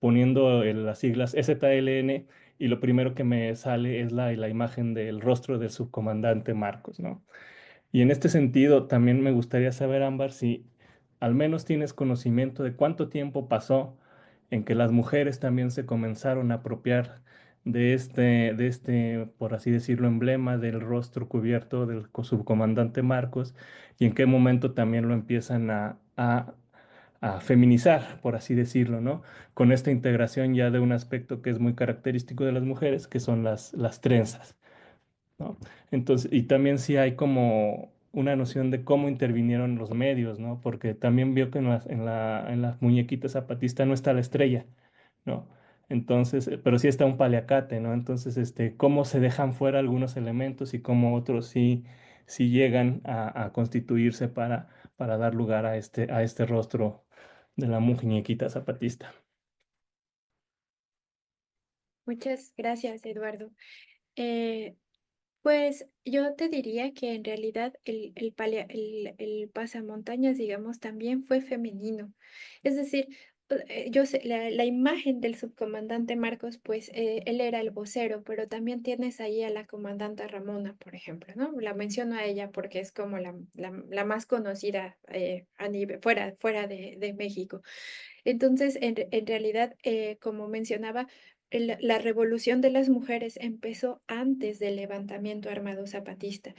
poniendo las siglas ZLN y lo primero que me sale es la imagen del rostro del subcomandante Marcos, ¿no? Y en este sentido, también me gustaría saber, Ámbar, si al menos tienes conocimiento de cuánto tiempo pasó en que las mujeres también se comenzaron a apropiar por así decirlo, emblema del rostro cubierto del subcomandante Marcos y en qué momento también lo empiezan a feminizar, por así decirlo, ¿no? Con esta integración ya de un aspecto que es muy característico de las mujeres, que son las trenzas, ¿no? Entonces, y también sí hay como una noción de cómo intervinieron los medios, ¿no? Porque también veo que en las muñequitas zapatistas no está la estrella, ¿no? Entonces, pero sí está un paliacate, ¿no? Entonces, cómo se dejan fuera algunos elementos y cómo otros sí llegan a constituirse para dar lugar a este rostro de la muñequita zapatista. Muchas gracias, Eduardo. Eh, Pues yo te diría que en realidad el pasamontañas, digamos, también fue femenino. Es decir, yo sé, la imagen del subcomandante Marcos, pues él era el vocero, pero también tienes ahí a la comandante Ramona, por ejemplo, ¿no? La menciono a ella porque es como la más conocida a nivel, fuera de México. Entonces, en realidad, como mencionaba, la revolución de las mujeres empezó antes del levantamiento armado zapatista,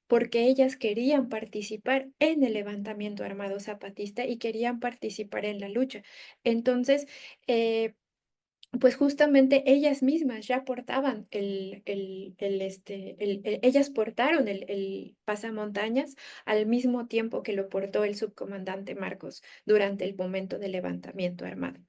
porque ellas querían participar en el levantamiento armado zapatista y querían participar en la lucha. Entonces, pues justamente ellas mismas ya portaban ellas portaron el pasamontañas al mismo tiempo que lo portó el subcomandante Marcos durante el momento del levantamiento armado.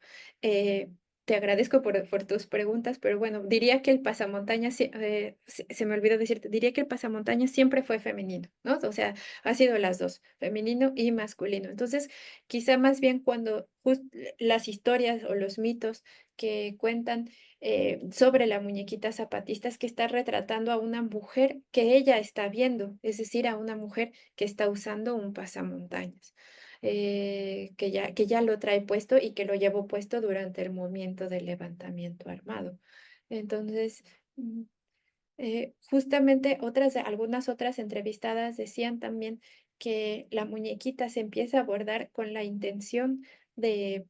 Eh, te agradezco por tus preguntas, pero bueno, diría que el pasamontañas, se me olvidó decirte, diría que el pasamontañas siempre fue femenino, ¿no? O sea, ha sido las dos, femenino y masculino. Entonces, quizá más bien cuando las historias o los mitos que cuentan sobre la muñequita zapatista es que está retratando a una mujer que ella está viendo, es decir, a una mujer que está usando un pasamontañas. Que ya lo trae puesto y que lo llevó puesto durante el movimiento del levantamiento armado. Entonces, justamente algunas otras entrevistadas decían también que la muñequita se empieza a abordar con la intención de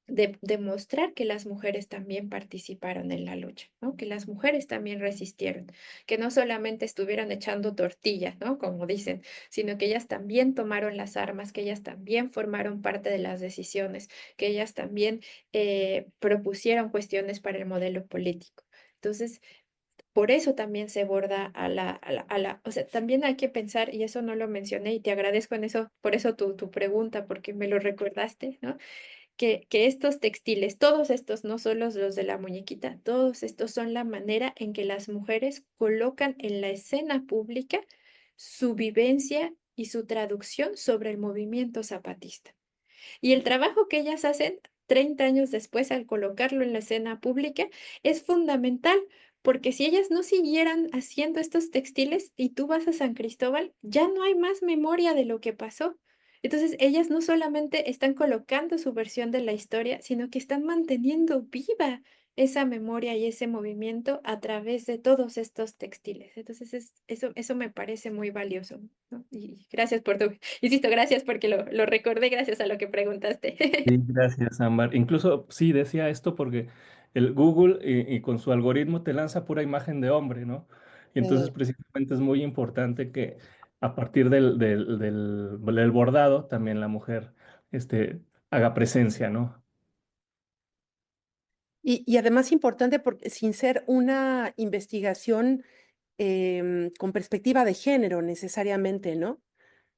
demostrar que las mujeres también participaron en la lucha, ¿no? Que las mujeres también resistieron, que no solamente estuvieron echando tortillas, ¿no? Como dicen, sino que ellas también tomaron las armas, que ellas también formaron parte de las decisiones, que ellas también propusieron cuestiones para el modelo político. Entonces, por eso también se aborda o sea, también hay que pensar, y eso no lo mencioné, y te agradezco en eso, por eso tu pregunta, porque me lo recordaste, ¿no? Que estos textiles, todos estos, no solo los de la muñequita, todos estos son la manera en que las mujeres colocan en la escena pública su vivencia y su traducción sobre el movimiento zapatista. Y el trabajo que ellas hacen 30 años después al colocarlo en la escena pública es fundamental, porque si ellas no siguieran haciendo estos textiles y tú vas a San Cristóbal, ya no hay más memoria de lo que pasó. Entonces, ellas no solamente están colocando su versión de la historia, sino que están manteniendo viva esa memoria y ese movimiento a través de todos estos textiles. Entonces, eso me parece muy valioso, ¿no? Y gracias por insisto, gracias porque lo recordé gracias a lo que preguntaste. Sí, gracias, Ámbar. Incluso sí decía esto porque el Google y con su algoritmo te lanza pura imagen de hombre, ¿no? Y entonces precisamente es muy importante que a partir del bordado también la mujer haga presencia, ¿no? Y además importante porque sin ser una investigación con perspectiva de género necesariamente, ¿no?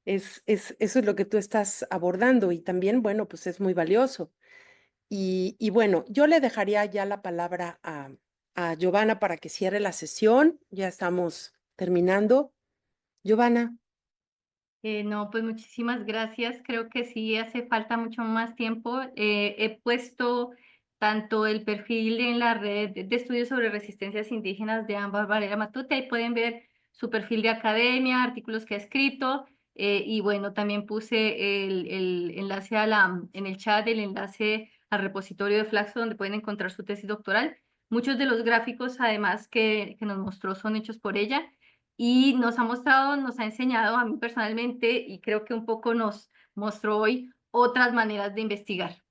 Eso es lo que tú estás abordando y también, bueno, pues es muy valioso. Y bueno, yo le dejaría ya la palabra a Giovanna para que cierre la sesión. Ya estamos terminando. Giovanna. No, pues muchísimas gracias. Creo que sí hace falta mucho más tiempo. He puesto tanto el perfil en la red de estudios sobre resistencias indígenas de Ámbar Varela Matute. Ahí pueden ver su perfil de academia, artículos que ha escrito. Y bueno, también puse el enlace en el chat, el enlace al repositorio de Flaxo, donde pueden encontrar su tesis doctoral. Muchos de los gráficos, además, que nos mostró son hechos por ella y nos ha mostrado, nos ha enseñado a mí personalmente y creo que un poco nos mostró hoy otras maneras de investigar,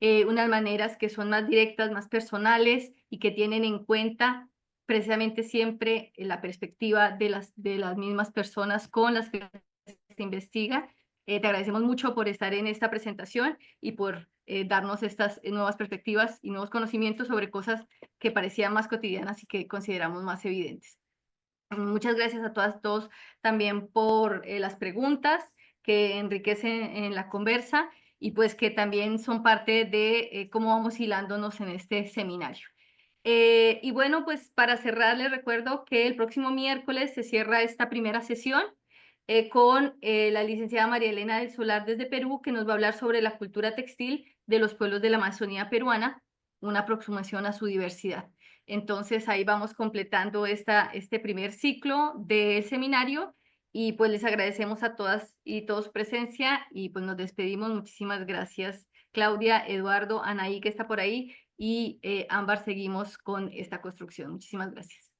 unas maneras que son más directas, más personales y que tienen en cuenta precisamente siempre la perspectiva de las mismas personas con las que se investiga. Te agradecemos mucho por estar en esta presentación y por darnos estas nuevas perspectivas y nuevos conocimientos sobre cosas que parecían más cotidianas y que consideramos más evidentes. Muchas gracias a todas, todos también por las preguntas que enriquecen en la conversa y pues que también son parte de cómo vamos hilándonos en este seminario. Y bueno, pues para cerrar les recuerdo que el próximo miércoles se cierra esta primera sesión con la licenciada María Elena del Solar desde Perú, que nos va a hablar sobre la cultura textil de los pueblos de la Amazonía peruana, una aproximación a su diversidad. Entonces ahí vamos completando este primer ciclo del seminario y pues les agradecemos a todas y todos su presencia y pues nos despedimos. Muchísimas gracias Claudia, Eduardo, Anaí que está por ahí y Ámbar seguimos con esta construcción. Muchísimas gracias.